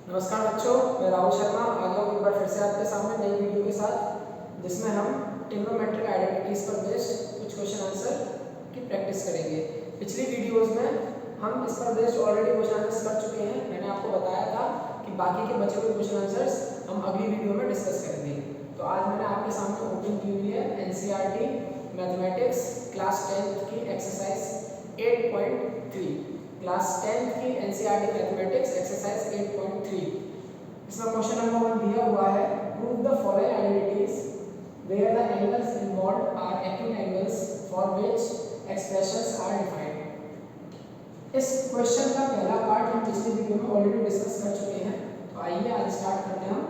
नमस्कार बच्चों, मैं राहुल शर्मा आ गया हूँ एक बार फिर से आपके सामने नई वीडियो के साथ, जिसमें हम ट्रिग्नोमेट्रिक आइडेंटिटीज पर बेस्ड कुछ क्वेश्चन आंसर की प्रैक्टिस करेंगे। पिछली वीडियोस में हम इस पर बेस्ड ऑलरेडी क्वेश्चन आंसर्स कर चुके हैं। मैंने आपको बताया था कि बाकी के बचे हुए क्वेश्चन आंसर्स हम अगली वीडियो में डिस्कस करेंगे। तो आज मैंने आपके सामने ओपन की हुई है एनसीईआरटी मैथमेटिक्स क्लास 10th की एक्सरसाइज 8.3, क्लास 10th की एनसीईआरटी मैथमेटिक्स एक्सरसाइज 8.3। इसमें क्वेश्चन नंबर 1 दिया हुआ है, prove the following identities where the angles involved are acute angles for which expressions are defined. इस क्वेश्चन का पहला पार्ट हम पिछली वीडियो में ऑलरेडी डिस्कस कर चुके हैं। तो आइए आज स्टार्ट करते हैं हम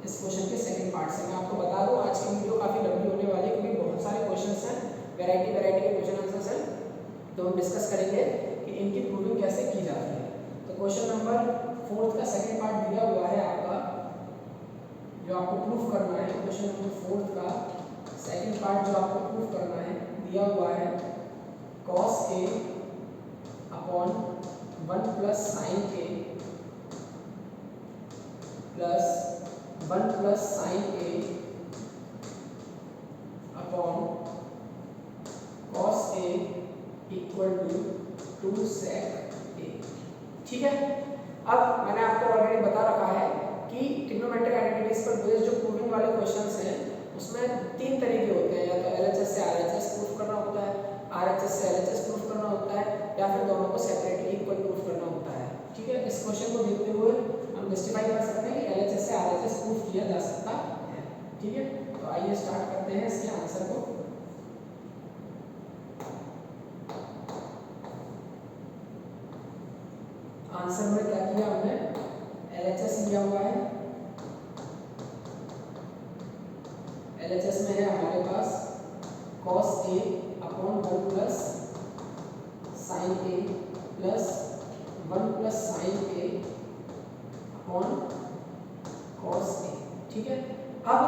इस क्वेश्चन के सेकंड पार्ट से। मैं आपको बता दूं आज की वीडियो काफी लंबी होने वाली है क्योंकि बहुत सारे क्वेश्चंस हैं, वैरायटी के क्वेश्चन आंसर्स हैं। तो हम डिस्कस करेंगे कि इनकी प्रूविंग कैसे की जाती है। तो क्वेश्चन नंबर 4 का सेकंड पार्ट दिया हुआ है आपका, जो आपको प्रूफ करना है। क्वेश्चन नंबर 4 का सेकंड पार्ट जो आपको प्रूफ करना है दिया हुआ है, cos a upon 1 plus sin a plus 1 plus sin a upon cos a equal to 2 sec a। ठीक है, अब मैंने आपको ऑलरेडी बता रखा है कि ट्रिग्नोमेट्रिक आइडेंटिटीज पर बेस्ड जो प्रूविंग वाले क्वेश्चंस हैं उसमें 3 तरीके होते हैं, या तो एलएचएस से आरएचएस प्रूफ करना होता है, आरएचएस से एलएचएस प्रूफ करना होता है, या फिर दोनों को सेपरेटली इक्वल प्रूफ करना होता है। ठीक है, इस क्वेश्चन को देखते हुए हम जस्टिफाई कर सकते हैं कि एलएचएस से आरएचएस प्रूफ किया जा सकता है। ठीक है, तो आइए स्टार्ट करते हैं इसके आंसर को। आंसर में क्या किया हमने, एलएचएस लिया हुआ है। एलएचएस में है हमारे पास cos a upon 1 plus sin a plus 1 plus sin a upon cos a। ठीक है, अब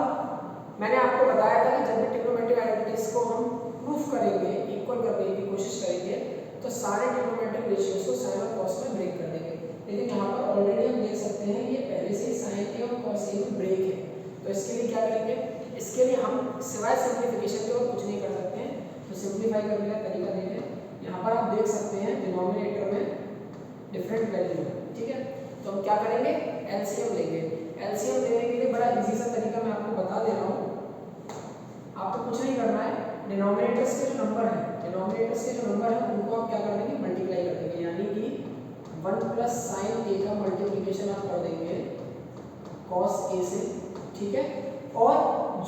मैंने आपको बताया था कि जब भी ट्रिग्नोमेट्रिक आइडेंटिटीज को हम प्रूफ करेंगे, इक्वल करने की कोशिश करेंगे, तो सारे ट्रिग्नोमेट्रिक रेशियोज को sin और cos में ब्रेक कर देंगे। लेकिन यहाँ पर ऑलरेडी हम देख सकते हैं ये पहले से ही sin a और cos a में ब्रेक है। तो इसके लिए क्या करेंगे, इसके लिए हम सिवाय सिंप्लीफिकेशन के और कुछ नहीं कर सकते हैं। तो सिंप्लीफाई करने का तरीका देखें, यहाँ पर आप देख सकते हैं डिनोमिनेटर में डिफरेंट वैल्यू है। ठीक है, तो हम क्या करेंगे, एलसीएम लेंगे। एलसीएम लेने के लिए बड़ा इजी सा तरीका मैं आपको बता दे रहा हूँ। आपको कुछ नहीं करना है, डिनोमिनेटर्स के जो नंबर है, डिनोमिनेटर्स के जो नंबर है उनको आप क्या कर देंगे, मल्टीप्लाई कर देंगे। यानी कि 1 प्लस sin a का मल्टीप्लिकेशन आप कर देंगे cos a से। ठीक है, और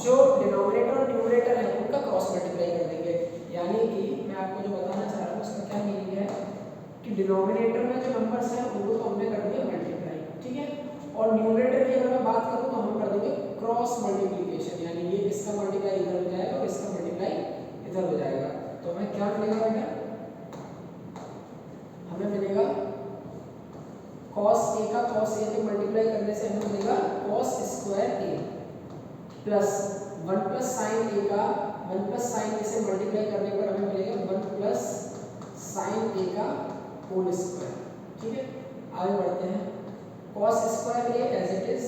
जो डिनोमिनेटर और न्यूमरेटर है उनका क्रॉस मल्टीप्लाई कर देंगे। यानी कि मैं आपको जो बताना चाह रहा हूँ उसका क्या मीनिंग है कि डिनोमिनेटर में जो नंबर्स हैं उनको तो हमने कर दिया मल्टीप्लाई। ठीक है, और न्यूमरेटर की अगर मैं बात करूँ तो हम कर देंगे क्रॉस मल्टीप्लिकेशन। यानी ये इसका मल्टीप्लाई इधर हो जाएगा और इसका मल्टीप्लाई इधर हो जाएगा। तो हमें क्या मिलेगा बेटा, हमें मिलेगा cos a का cos a से मल्टीप्लाई करने से हमें मिलेगा cos square a plus 1 plus sin a का 1 प्लस sin a से मल्टीप्लाई करने पर हमें मिलेगा 1 प्लस sin a का होल स्क्वायर। ठीक है, आगे बढ़ते हैं। cos square a as it is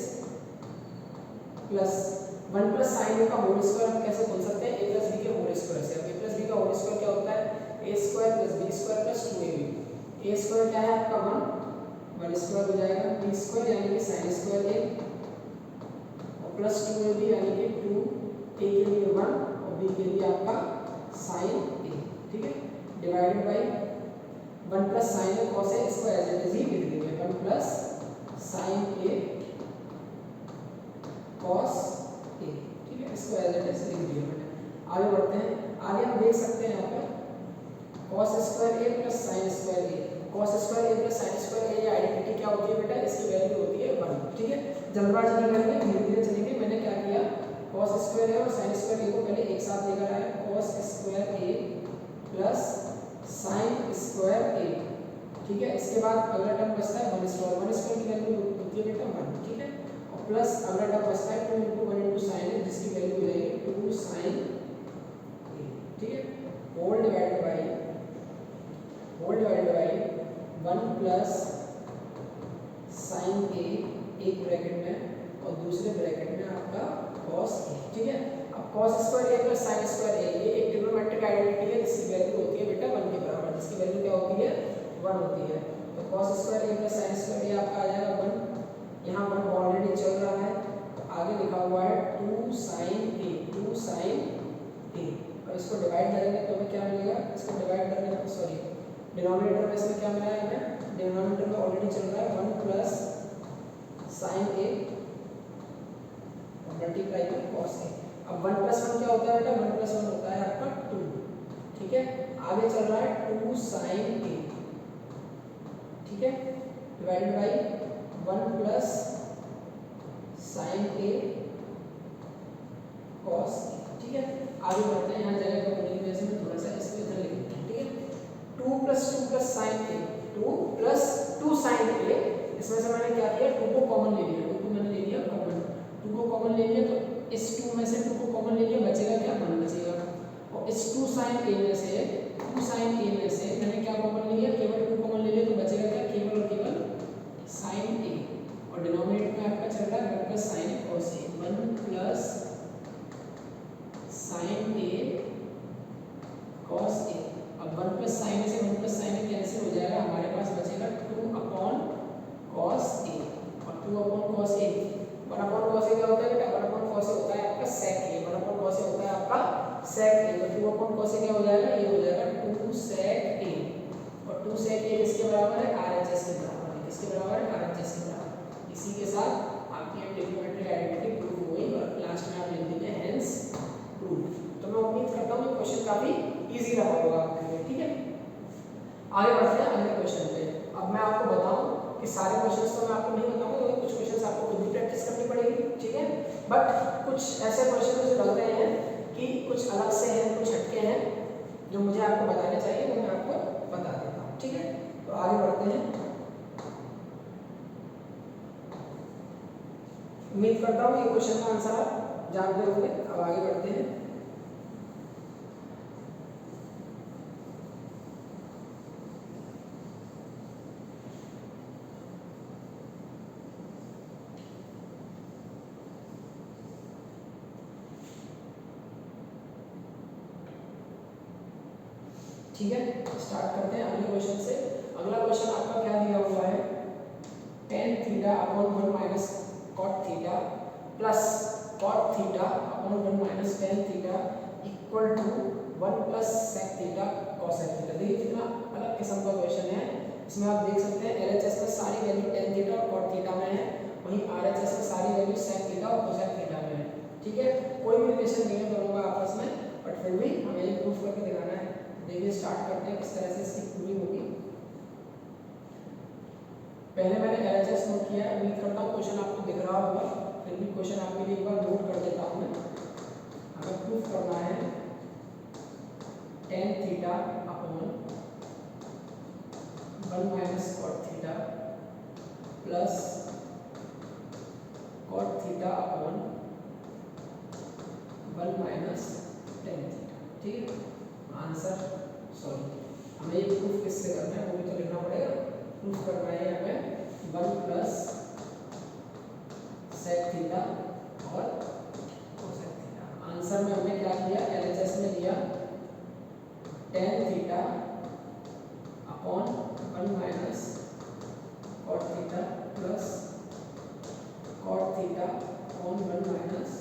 plus 1 plus sin a का होल स्क्वायर हम कैसे बोल सकते हैं, a प्लस b के होल स्क्वायर से। अब a प्लस b का होल स्क्वायर क्या होता है, a square plus b square plus 2ab। a square क्या है आपका 1 स्क्वायर हो जाएगा, b स्क्वायर यानी कि sin स्क्वायर a और प्लस 2ab यानी कि 2, a के लिए 1 और b के लिए आपका sin a। ठीक है, divided by 1 plus sin a cos a, इसको एज इट इज ही लिख देंगे 1 plus sin a cos a। ठीक है, इसको एज इट इज लिख दिया मैंने। आगे बढ़ते हैं, आगे हम देख सकते हैं यहाँ पर cos square a plus sin square a। cos square a plus sin square a, ये आइडेंटिटी क्या होती है बेटा, इसकी वैल्यू होती है 1। ठीक है, जल्दबाजी नहीं करेंगे, धीरे धीरे चलेंगे। मैंने क्या किया, cos स्क्वायर a और sin स्क्वायर a को पहले एक साथ लेकर आया, cos square a plus sin square a। ठीक है, इसके बाद अगला टर्म बचता है 1 स्क्वायर। 1 स्क्वायर की वैल्यू होती है बेटा 1। ठीक है, और प्लस अगला टर्म बचता है 2 × 1 × sin a, जिसकी वैल्यू हो जाएगी 2 sin a। ठीक है, whole divided by 1 plus sin a एक ब्रैकेट में और दूसरे ब्रैकेट में आपका cos a, ठीक है। अब cos square a plus sin square a ये एक ट्रिग्नोमेट्रिक आइडेंटिटी है जिसकी वैल्यू होती है बेटा 1 के बराबर, जिसकी वैल्यू क्या होती है 1 होती है। तो cos square a plus sin square a आपका आ जाएगा 1, यहाँ 1 ऑलरेडी चल रहा है, आगे लिखा हुआ है 2 sin a, 2 sin a। अब इसको डिवाइड करेंगे तो हमें क्या मिलेगा, इसको डिवाइड करने पर सॉरी डिनोमिनेटर में इसमें क्या मिला है हमें, डिनोमिनेटर में ऑलरेडी चल रहा है 1 प्लस sin a मल्टीप्लाई में cos a। अब 1 प्लस 1 क्या होता है बेटा, 1 प्लस 1 होता है आपका 2, ठीक है। आगे चल रहा है 2 sin a, ठीक है, divided by 1 plus sin a cos a, ठीक है। आगे बढ़ते हैं, यहाँ जगह कम होने की वजह से मैं थोड़ा सा इसको इधर लिख देता हूँ, ठीक है। 2 plus sin a, 2 plus 2 sin a, इसमें से मैंने क्या किया 2 को कॉमन ले लिया, 2 को मैंने ले लिया कॉमन, 2 को कॉमन ले लिया तो इस 2 में से 2 को कॉमन ले लिया, बचेगा क्या 1 बचेगा। और इस 2 sin a में से 2 sin a में से मैंने क्या कॉमन ले लिया, केवल 2 कॉमन ले लिया तो बचेगा क्या, केवल और केवल sin a। और डिनोमिनेटर में आपका चल रहा है 1 plus sin a cos a, 1 plus sin a cos a। अब 1 प्लस sin a से 1 प्लस sin a कैंसिल हो जाएगा, हमारे पास बचेगा 2 अपॉन cos a, और 2 upon cos a, 1 upon cos a क्या होता है बेटा, 1 अपॉन cos a होता है आपका sec a, 1 upon cos a होता है आपका sec a। तो 2 अपॉन cos a क्या हो जाएगा, ये हो जाएगा 2 sec a, और 2 sec a किसके बराबर है, RHS के बराबर है, किसके बराबर है, RHS के बराबर। इसी के साथ आपकी ट्रिग्नोमेट्रिक आइडेंटिटी प्रूव हो गई, और लास्ट में आप लिख देंगे हेंस प्रूव। तो मैं उम्मीद करता हूँ ये क्वेश्चन काफी इजी रहा होगा आपके लिए, ठीक है। आगे बढ़ते हैं अगले क्वेश्चन पे। अब मैं आपको बताऊं कि सारे क्वेश्चंस तो मैं आपको नहीं बताऊंगा, क्योंकि कुछ क्वेश्चंस आपको खुद भी प्रैक्टिस करनी पड़ेगी, ठीक है। बट कुछ ऐसे क्वेश्चन जो लग रहे हैं कि कुछ अलग से हैं, कुछ हटके हैं, जो मुझे आपको बताने चाहिए वो मैं आपको बता देता हूँ, ठीक है। तो आगे बढ़ते हैं, उम्मीद करता हूँ ये क्वेश्चन का आंसर आप जानते होंगे। अब आगे बढ़ते हैं, ठीक है। स्टार्ट करते हैं अगले क्वेश्चन से। अगला क्वेश्चन आपका क्या दिया हुआ है, tan theta upon 1 minus cot theta plus cot theta upon 1 minus tan theta equal to 1 plus sec theta cos theta. देखिए कितना अलग किस्म का क्वेश्चन है। इसमें आप देख सकते हैं LHS में सारी वैल्यू tan थीटा और cot थीटा में है, वहीं RHS में सारी वैल्यू sec थीटा और cos थीटा में है, ठीक है। कोई भी रिलेशन नहीं है दोनों का आपस में, बट फिर भी हमें ये प्रूफ करके दिखाना है। देखिए स्टार्ट करते हैं किस तरह से इसकी प्रूविंग होगी। पहले मैंने LHS नोट किया है, उम्मीद करता हूँ क्वेश्चन आपको दिख रहा होगा, फिर भी क्वेश्चन आपके लिए एक बार नोट कर देता हूँ मैं। हमें प्रूफ करना है tan theta upon 1 minus cot theta plus cot theta upon 1 minus tan theta, ठीक है। आंसर सॉरी हमें ये प्रूफ किससे करना है वो भी तो लिखना पड़ेगा। प्रूफ करना है हमें 1 प्लस sec थीटा और cos थीटा। आंसर में हमने क्या किया, LHS में लिया tan theta upon 1 minus cot theta plus cot theta upon 1 minus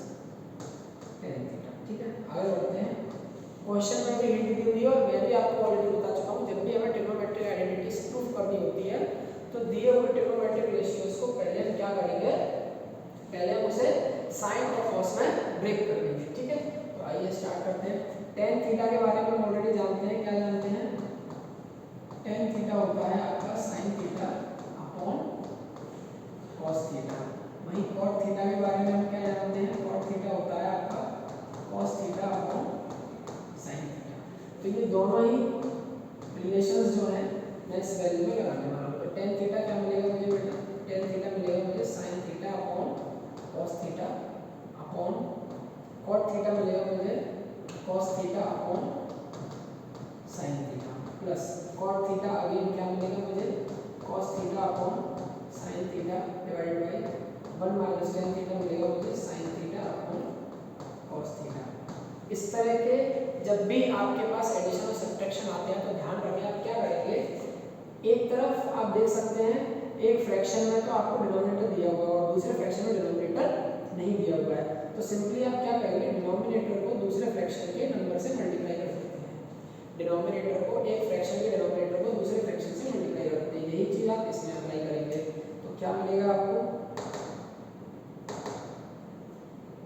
tan theta, ठीक है। आगे बढ़ते हैं। क्वेश्चन में भी हिंट दी हुई है और मैं भी आपको ऑलरेडी बता चुका हूँ, जब भी हमें ट्रिग्नोमेट्रिक आइडेंटिटीज प्रूफ करनी होती है तो दिए हुए ट्रिग्नोमेट्रिक रेशियोज को पहले हम क्या करेंगे, पहले हम उसे साइन और कॉस में ब्रेक कर देंगे, ठीक है। तो आइए स्टार्ट करते हैं। tan थीटा के बारे में हम ऑलरेडी जानते हैं, क्या जानते हैं, tan थीटा होता है आपका sin theta upon cos theta. वहीं cot थीटा के बारे में हम क्या जानते हैं, cot थीटा होता है आपका cos theta upon sin theta. तो ये दोनों ही रिलेशंस जो हैं मैं इस वैल्यू में लगाने वाला हूँ। तो tan थीटा क्या मिलेगा मुझे बेटा, tan थीटा मिलेगा मुझे sin theta upon cos theta upon cot theta मिलेगा मुझे cos theta upon sin theta plus cot theta again क्या मिलेगा मुझे cos theta upon sin theta divided by इस तरह के जब भी आपके पास एडिशन और सब्ट्रैक्शन आते हैं तो ध्यान रखें आप क्या करेंगे, एक तरफ आप देख सकते हैं एक फ्रैक्शन में तो आपको डिनोमिनेटर दिया हुआ है और दूसरे फ्रैक्शन में डिनोमिनेटर नहीं दिया हुआ है, तो सिंपली आप क्या करेंगे, डिनोमिनेटर को दूसरे फ्रैक्शन के नंबर से मल्टीप्लाई कर सकते हैं। डिनोमिनेटर को एक फ्रैक्शन के डिनोमिनेटर को दूसरे फ्रैक्शन से मल्टीप्लाई करते हैं, यही चीज आप इसमें अप्लाई करेंगे। तो क्या मिलेगा आपको,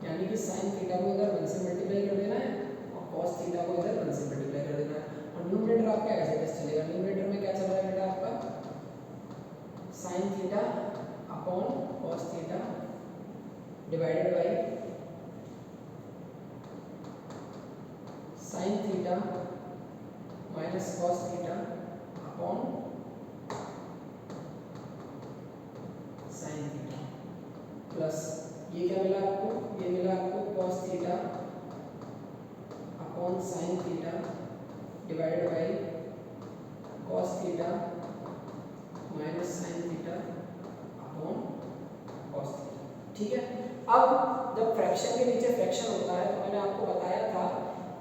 यानी कि साइन थीटा को इधर 1 से मल्टीप्लाई कर देना है और कॉस थीटा को इधर 1 से मल्टीप्लाई कर देना है। और न्यूमरेटर आपका ऐसे कैसे चलेगा, न्यूमरेटर में क्या चल रहा है बेटा आपका sine theta upon cos theta divided by sine theta minus cos theta upon sine theta plus ये क्या मिला आपको, ये मिला आपको cos theta upon sine theta divided by cos theta minus sine theta upon cos theta. ठीक है, अब जब फ्रैक्शन के नीचे फ्रैक्शन होता है तो मैंने आपको बताया था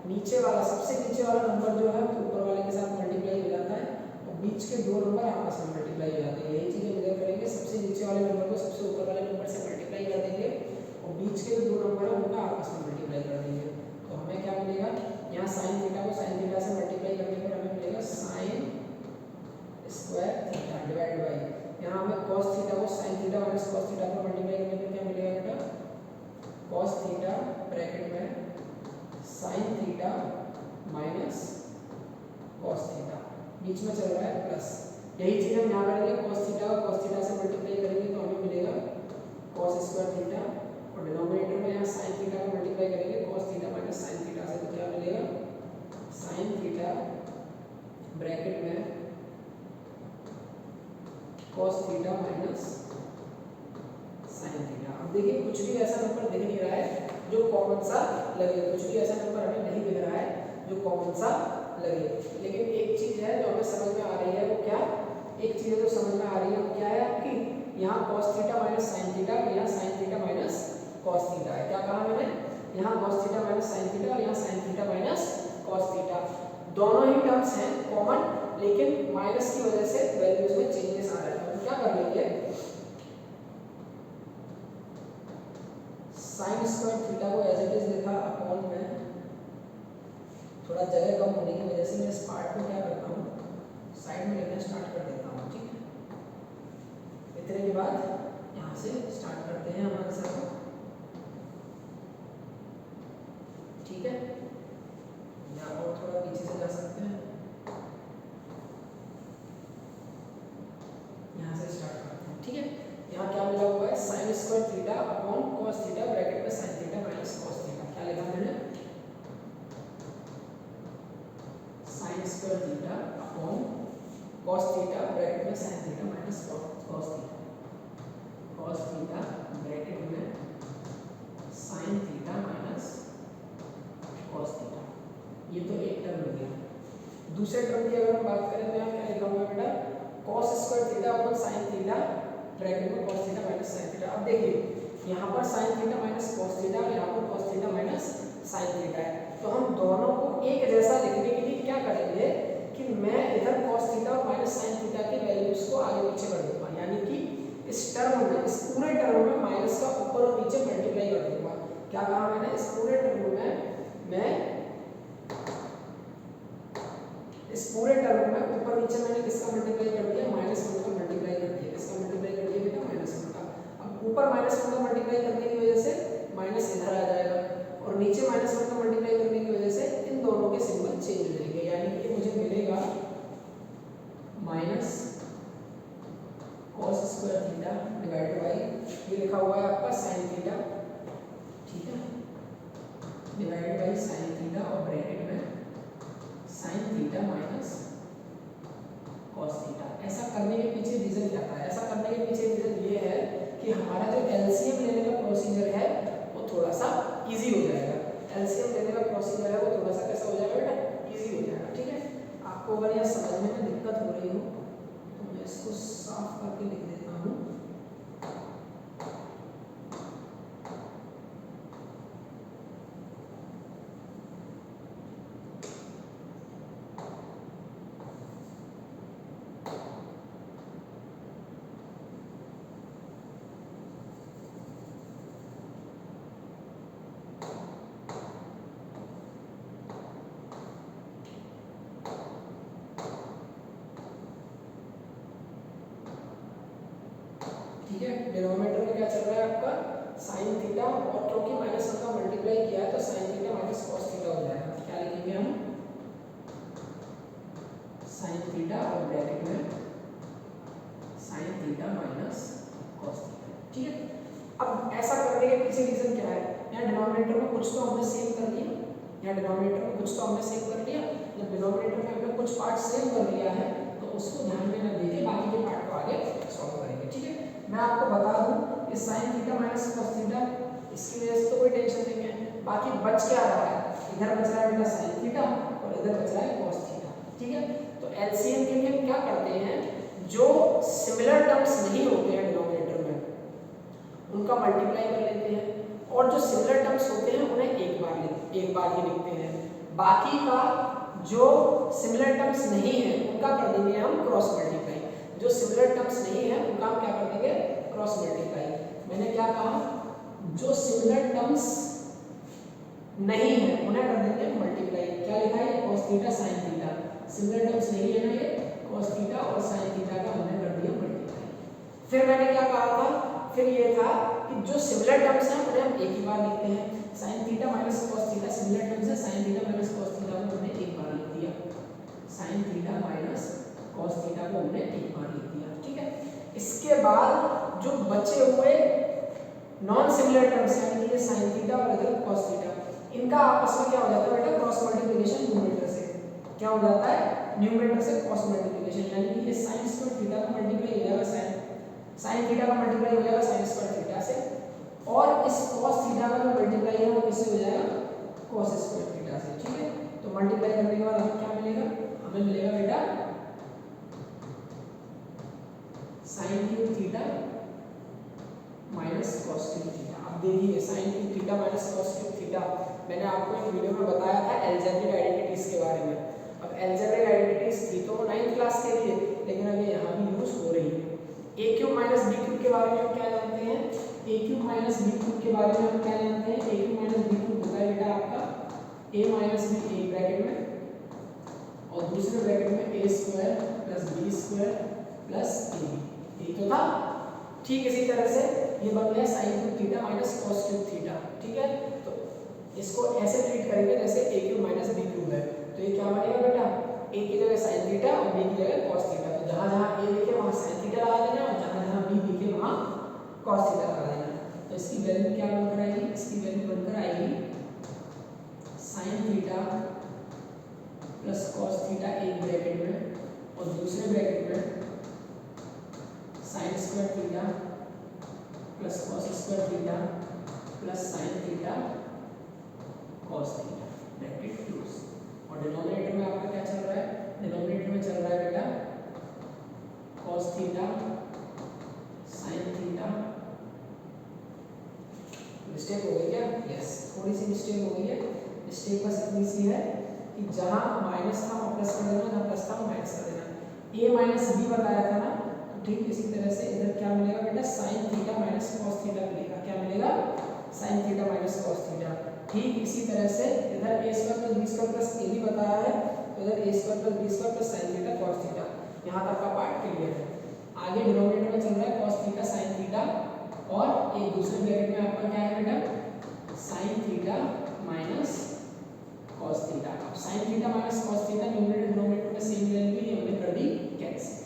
नीचे वाला सबसे नीचे वाला नंबर जो है ऊपर वाले के साथ मल्टीप्लाई हो जाता है और बीच के दो नंबर आपस में मल्टीप्लाई हो जाते हैं। यही चीजें मेजर करेंगे, सबसे नीचे वाले नंबर को सबसे ऊपर वाले नंबर से मल्टीप्लाई कर देंगे और बीच के जो दो नंबर है उनका आपस में मल्टीप्लाई कर देंगे। तो हमें क्या मिलेगा, यहाँ साइन थीटा को साइन थीटा से मल्टीप्लाई करने पर हमें मिलेगा sine square theta divide by, यहाँ हमें cos थीटा को sine theta minus cos theta पर मल्टीप्लाई करने पर क्या मिलेगा बेटा, cos थीटा ब्रैकेट में sine theta minus cos theta, बीच में चल रहा है प्लस। यही चीज हम यहाँ करेंगे, cos थीटा और cos थीटा से मल्टीप्लाई करेंगे तो हमें मिलेगा cos स्क्वायर थीटा और डिनोमिनेटर में यहाँ साइन थीटा को मल्टीप्लाई करेंगे cos theta minus sign theta से, तो क्या मिलेगा साइन थीटा ब्रैकेट में cos theta minus sine theta. अब देखिए कुछ भी ऐसा नंबर दिख नहीं रहा है जो कॉमन सा लगे, कुछ भी ऐसा नंबर हमें नहीं दिख रहा है जो कॉमन सा लगे, लेकिन एक चीज है जो हमें समझ में आ रही है, वो क्या, एक चीज जो समझ में आ रही है वो क्या है आपकी, यहाँ cos theta minus sine theta और यहाँ sine theta minus cos theta है। क्या कहा मैंने, यहाँ cos theta minus sine theta और यहाँ sine theta minus cos theta, दोनों ही टर्म्स हैं कॉमन, लेकिन माइनस की वजह से वैल्यूज में चेंजेस आ रहे हैं। तो क्या कर लेंगे, साइन स्क्वायर थीटा को एज इट इज लिखा अपॉन में, थोड़ा जगह कम होने की वजह से मैं इस पार्ट को क्या करता हूँ साइड में लिखना स्टार्ट कर देता हूँ। ठीक है, इतने के बाद यहाँ से स्टार्ट करते हैं हमारे साथ। ठीक है, यहाँ और थोड़ा पीछे से जा सकते हैं, यहाँ से स्टार्ट करते हैं। ठीक है, यहाँ क्या मिला हुआ है, sine square theta upon cos theta bracket में sine theta minus cos theta. क्या लिखा मैंने, sine square theta upon cos theta bracket में sine theta minus cos theta, cos theta bracket में sine theta minus cos theta. ये तो एक term हो गया। दूसरे टर्म की अगर हम बात करें तो यहाँ क्या लिखा हुआ है बेटा, cos square theta upon sine theta bracket में cos theta minus sine theta. अब देखिए यहाँ पर sign theta minus cos theta और यहाँ पर cos theta minus sine theta है, तो हम दोनों को एक जैसा लिखने के लिए क्या करेंगे कि मैं इधर cos थीटा और माइनस साइन थीटा के वैल्यूज को आगे पीछे कर दूंगा, यानी कि इस टर्म में, इस पूरे टर्म में माइनस का ऊपर और नीचे मल्टीप्लाई कर दूंगा। क्या कहा मैंने, इस पूरे टर्म में मैं इस पूरे टर्म में ऊपर नीचे मैंने किसका मल्टीप्लाई कर दिया, माइनस वन का मल्टीप्लाई कर दिया, किसका मल्टीप्लाई कर दिया बेटा, माइनस वन का। अब ऊपर माइनस वन का मल्टीप्लाई करने की वजह से माइनस इधर आ जाएगा और नीचे माइनस वन का मल्टीप्लाई करने की वजह से इन दोनों के सिंबल चेंज हो जाएंगे, यानी कि मुझे मिलेगा minus cos square theta divided by, ये लिखा हुआ है आपका साइन थीटा, ठीक है, डिवाइडेड बाय साइन थीटा और ब्रैकेट में sine theta minus cos theta. ऐसा करने के पीछे रीजन क्या था, ऐसा करने के पीछे रीजन ये है कि हमारा जो एलसीएम लेने का प्रोसीजर है वो थोड़ा सा इजी हो जाएगा। एलसीएम लेने का प्रोसीजर है वो थोड़ा सा कैसा हो जाएगा बेटा, इजी हो जाएगा। ठीक है, आपको अगर यह समझने में दिक्कत हो रही हो तो मैं इसको साफ करके लिख देता हूँ। ठीक है। डिनोमिनेटर में क्या चल रहा है आपका साइन थीटा, और क्योंकि माइनस वन का मल्टीप्लाई किया है तो sign theta minus cos theta हो जाएगा। क्या लिखेंगे हम, साइन थीटा और ब्रैकेट में sine theta minus cos theta. ठीक है। अब ऐसा करने के पीछे रीजन क्या है, यहाँ डिनोमिनेटर में कुछ तो हमने सेम कर लिया, यहाँ डिनोमिनेटर में कुछ तो हमने सेम कर लिया। जब डिनोमिनेटर में हमने कुछ पार्ट सेम कर लिया है तो उसको ध्यान में न देके बाकी के पार्ट को आगे सॉल्व करेंगे। ठीक है। मैं आपको बता दूं इस sign theta minus cos theta, इसकी वजह से तो कोई टेंशन नहीं है। बाकी बच क्या रहा है, इधर बच रहा है बेटा साइन थीटा और इधर बच रहा है कॉस थीटा। ठीक है। तो एलसीएम के लिए हम क्या करते हैं, जो सिमिलर टर्म्स नहीं होते हैं डिनोमिनेटर में उनका मल्टीप्लाई कर लेते हैं, और जो सिमिलर टर्म्स होते हैं उन्हें एक बार ही लिखते हैं। बाकी का जो सिमिलर टर्म्स नहीं है उनका कर देंगे हम क्रॉस मल्टीप्लाई। जो सिमिलर टर्म्स नहीं है उनका हम क्या कर देंगे, क्रॉस मल्टीप्लाई। मैंने क्या कहा, जो सिमिलर टर्म्स नहीं है उन्हें कर देंगे मल्टीप्लाई। क्या लिखा है, cos theta sin theta. Similar terms नहीं है ना ये, cos थीटा और sin थीटा का हमने कर दिया मल्टीप्लाई। फिर मैंने क्या कहा था, फिर ये था कि जो सिमिलर टर्म्स हैं उन्हें हम एक ही बार लिखते हैं। sin theta minus cos theta similar terms है, sin theta minus cos theta को हमने एक बार लिख दिया। sin theta minus cos theta को हमने एक बार लिख दिया। ठीक है। इसके बाद जो बचे हुए नॉन सिमिलर टर्म्स यानी कि ये sin थीटा और इधर cos थीटा, इनका आपस में क्या हो जाता है बेटा, क्रॉस मल्टीप्लिकेशन न्यूमरेटर से। क्या हो जाता है, न्यूमरेटर से क्रॉस मल्टीप्लिकेशन, यानी कि ये sin स्क्वायर थीटा का मल्टीप्लाई हो जाएगा sin थीटा का मल्टीप्लाई हो जाएगा sin स्क्वायर थीटा से, और इस cos थीटा का जो मल्टीप्लाई है वो किससे हो जाएगा, cos स्क्वायर थीटा से। ठीक है। तो मल्टीप्लाई करने के बाद हमें क्या मिलेगा, हमें मिलेगा बेटा sin cube theta minus cos cube theta. अब देखिए sin cube theta minus cos cube theta मैंने आपको एक वीडियो में बताया था अलजेब्रिक आइडेंटिटीज के बारे में। अब अलजेब्रिक आइडेंटिटीज थी तो 9th क्लास के लिए, लेकिन अब ये यहाँ भी यूज हो रही है। a cube minus b cube के बारे में हम क्या जानते हैं, a cube minus b cube के बारे में हम क्या जानते हैं, a cube minus b cube होता है बेटा आपका a माइनस b एक ब्रैकेट में और दूसरे ब्रैकेट में a square plus b square plus ab, ये तो था। ठीक इसी तरह से ये बन गया sin cube theta minus cos cube theta. ठीक है। तो इसको ऐसे ट्रीट करेंगे जैसे a cube minus b cube है, तो ये क्या बनेगा बेटा, a की जगह sin थीटा और b की जगह cos थीटा। तो जहां जहां a लिखे वहां sin थीटा लगा देना और जहां जहां b लिखे वहां cos थीटा लगा देना। तो इसकी वैल्यू क्या बनकर आएगी, इसकी वैल्यू बनकर आएगी sin theta plus cos theta एक ब्रैकेट में और दूसरे ब्रैकेट में sin square theta plus cos square theta plus sin theta cos theta bracket close. और डिनोमिनेटर में आपका क्या चल रहा है, डिनोमिनेटर में चल रहा है बेटा cos theta sin theta. Mistake हो गई क्या, यस थोड़ी सी मिस्टेक हो गई है। मिस्टेक बस इतनी सी है कि जहां माइनस था वहां प्लस कर देना, जहां प्लस था वहां माइनस कर देना। a माइनस b बताया था ना, ठीक इसी तरह से इधर क्या मिलेगा बेटा sin theta minus cos theta मिलेगा। क्या मिलेगा, sin theta minus cos theta. ठीक इसी तरह से इधर a square plus b square plus ab बताया है, तो इधर a square plus b square plus sin theta cos theta. यहां तक का पार्ट क्लियर है। आगे डिनोमिनेटर में चल रहा है cos थीटा sin थीटा और एक दूसरे ब्रैकेट में आपका क्या है बेटा sin theta minus cos theta. अब sin theta minus cos theta numerator denominator में सेम वैल्यू ही हमने कर दी कैंसिल।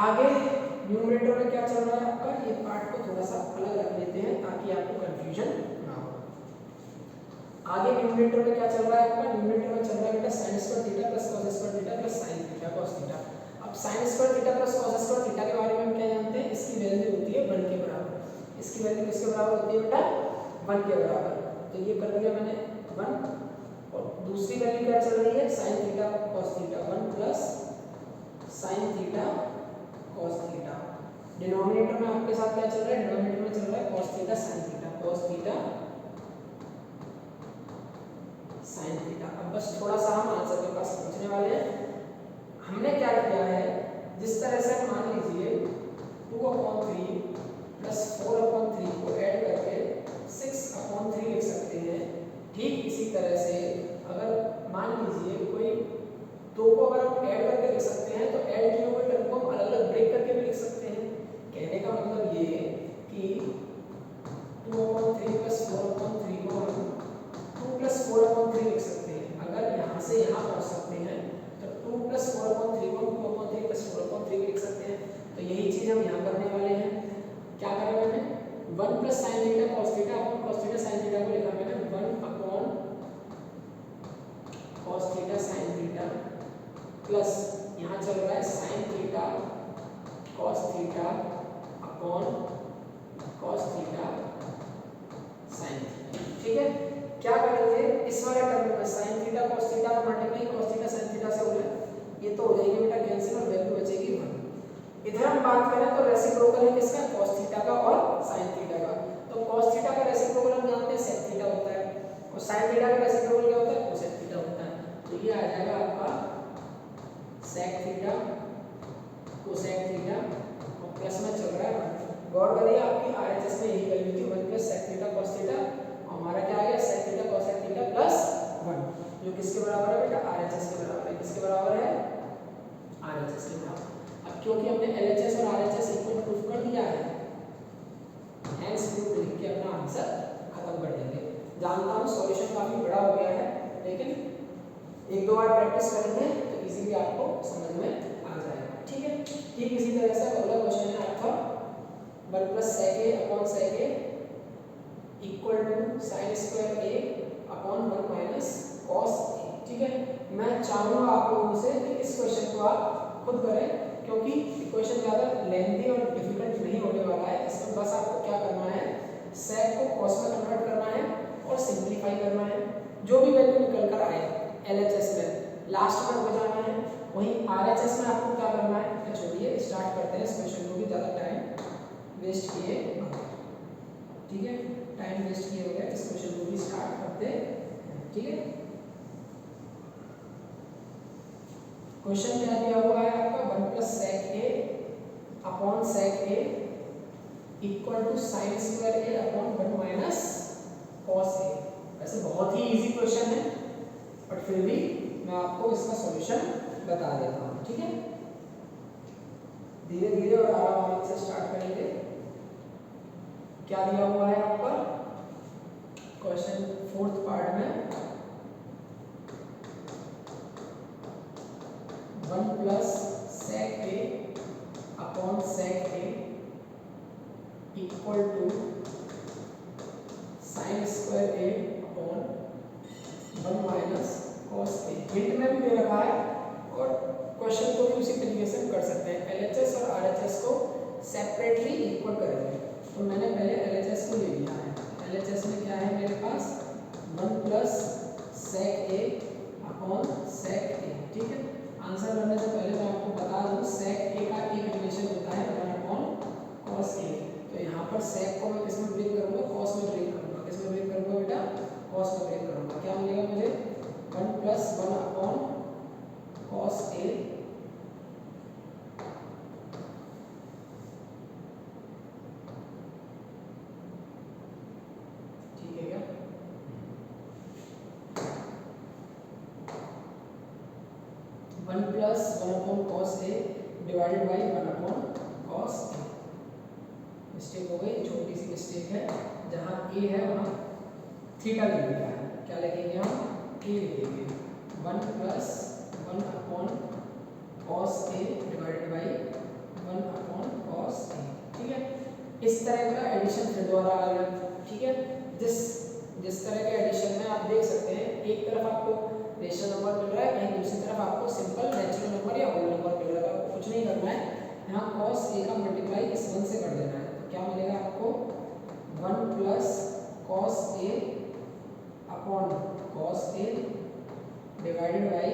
आगे न्यूमरेटर में क्या चल रहा है आपका, ये पार्ट को थोड़ा सा अलग रख लेते हैं ताकि आपको कंफ्यूजन ना हो। आगे न्यूमरेटर में क्या चल रहा है आपका, न्यूमरेटर में चल रहा है बेटा sin square theta plus cos square theta plus sin theta cos theta. अब sin square theta plus cos square theta के बारे में हम क्या जानते हैं, इसकी वैल्यू होती है 1 के बराबर। इसकी वैल्यू किसके बराबर होती है बेटा, 1 के बराबर। तो ये कर दिया मैंने 1, और दूसरी वैल्यू क्या चल रही है sin theta cos theta 1 plus sin theta cos theta. Denominator में आपके साथ क्या चल रहा है, डिनोमिनेटर में चल रहा है cos theta sin theta cos theta sin theta. अब बस थोड़ा सा हम आंसर के पास पहुंचने वाले हैं। हमने क्या किया है, जिस तरह से मान लीजिए 2/3 प्लस 4/3 को ऐड करके 6/3 लिख सकते हैं, ठीक इसी तरह से अगर मान लीजिए कोई दो को अगर हम ऐड करके लिख सकते हैं तो ऐड किए हुए टर्म को हम अलग अलग ब्रेक करके भी लिख सकते हैं। कहने का theta upon cos theta sine theta. ठीक है, क्या करेंगे इस वाले टर्म में साइन थीटा कॉस थीटा का multiply cos theta sine theta से हो रहा है, ये तो हो जाएगी बेटा कैंसिल और वैल्यू बचेगी 1। इधर हम बात करें तो रेसिप्रोकल है किसका, कॉस थीटा का और साइन थीटा का। तो कॉस थीटा का रेसिप्रोकल हम जानते हैं सेक थीटा होता है, और साइन थीटा का रेसिप्रोकल क्या होता है, कोसेक थीटा होता है। तो ये आ जाएगा आपका सेक थीटा कोसेक थीटा और प्लस में चल रहा है। गौर करिए आपकी आरएचएस में यही वैल्यू थी 1 plus sec theta cos theta, और हमारा क्या आ गया sec theta cosec theta plus 1, जो किसके बराबर है बेटा, आरएचएस के बराबर है। किसके बराबर है, आरएचएस के बराबर। अब क्योंकि हमने एलएचएस और आरएचएस इक्वल प्रूफ कर दिया है, हेंस प्रूफ लिख के अपना आंसर खत्म कर देंगे। जानता हूं सॉल्यूशन काफी बड़ा हो गया है, लेकिन एक दो बार प्रैक्टिस करेंगे तो इजीली आपको समझ में आ जाएगा। ठीक है, ठीक इसी तरह से अगला क्वेश्चन है आपका 1 plus sec A upon sec A equal to sine square A upon 1 minus cos A. ठीक है, मैं चाहूंगा आप लोगों से कि इस क्वेश्चन को आप खुद करें, क्योंकि क्वेश्चन ज़्यादा लेंथी और डिफिकल्ट नहीं होने वाला है। इसमें बस आपको क्या करना है, सेक को कॉस में कन्वर्ट करना है और सिंप्लीफाई करना है। जो भी वैल्यू निकल कर आए एलएचएस में लास्ट में हो जाना है, वहीं आरएचएस में आपको क्या करना है। तो छोड़िए स्टार्ट करते हैं इस क्वेश्चन को भी, ज़्यादा टाइम वेस्ट किए। ठीक है, टाइम वेस्ट किए हो गया, इस क्वेश्चन को भी स्टार्ट करते हैं। ठीक है, क्वेश्चन क्या दिया हुआ है आपका 1 plus sec A upon sec A equal to sine square A upon 1 minus cos A. वैसे बहुत ही इजी क्वेश्चन है, बट फिर भी मैं आपको इसका सॉल्यूशन बता देता हूँ। ठीक है, धीरे धीरे और आराम से स्टार्ट करेंगे। क्या दिया हुआ है आपका क्वेश्चन 4th पार्ट में 1 plus sec A upon sec A equal to sine square A upon 1 minus cos A. Hint में भी दे रखा है और क्वेश्चन को भी उसी तरीके से कर सकते हैं। एलएचएस और आरएचएस को सेपरेटली इक्वल करेंगे, तो मैंने पहले एलएचएस को ले लिया है। एलएचएस में क्या है मेरे पास 1 plus sec A upon sec ए। ठीक है, आंसर करने से पहले मैं आपको बता दूं सेक ए का एक रिलेशन होता है 1 अपॉन कॉस ए। तो यहाँ पर सेक को मैं किस में ब्रेक करूँगा, कॉस में ब्रेक करूँगा। किस में ब्रेक करूँगा बेटा, कॉस में ब्रेक करूँगा। क्या मिलेगा मुझे 1 plus 1 upon cos A plus 1 upon cos A divided by 1 upon cos A. Mistake हो गई, छोटी सी मिस्टेक है, जहाँ ए है वहाँ थीटा ले लिया है। क्या लिखेंगे हम, ए लिखेंगे 1 plus 1 upon cos A divided by 1 upon cos A. ठीक है, इस तरह का एडिशन फिर दोबारा आ गया। ठीक है, जिस तरह के एडिशन में आप देख सकते हैं, एक तरफ आपको रेशनल नंबर मिल रहा है, कहीं दूसरी तरफ आपको सिंपल नेचुरल नंबर या होल नंबर मिल रहा है। आपको कुछ नहीं करना है, यहाँ cos a का मल्टीप्लाई इस 1 से कर देना है। तो क्या मिलेगा आपको 1 plus cos a upon cos a divided by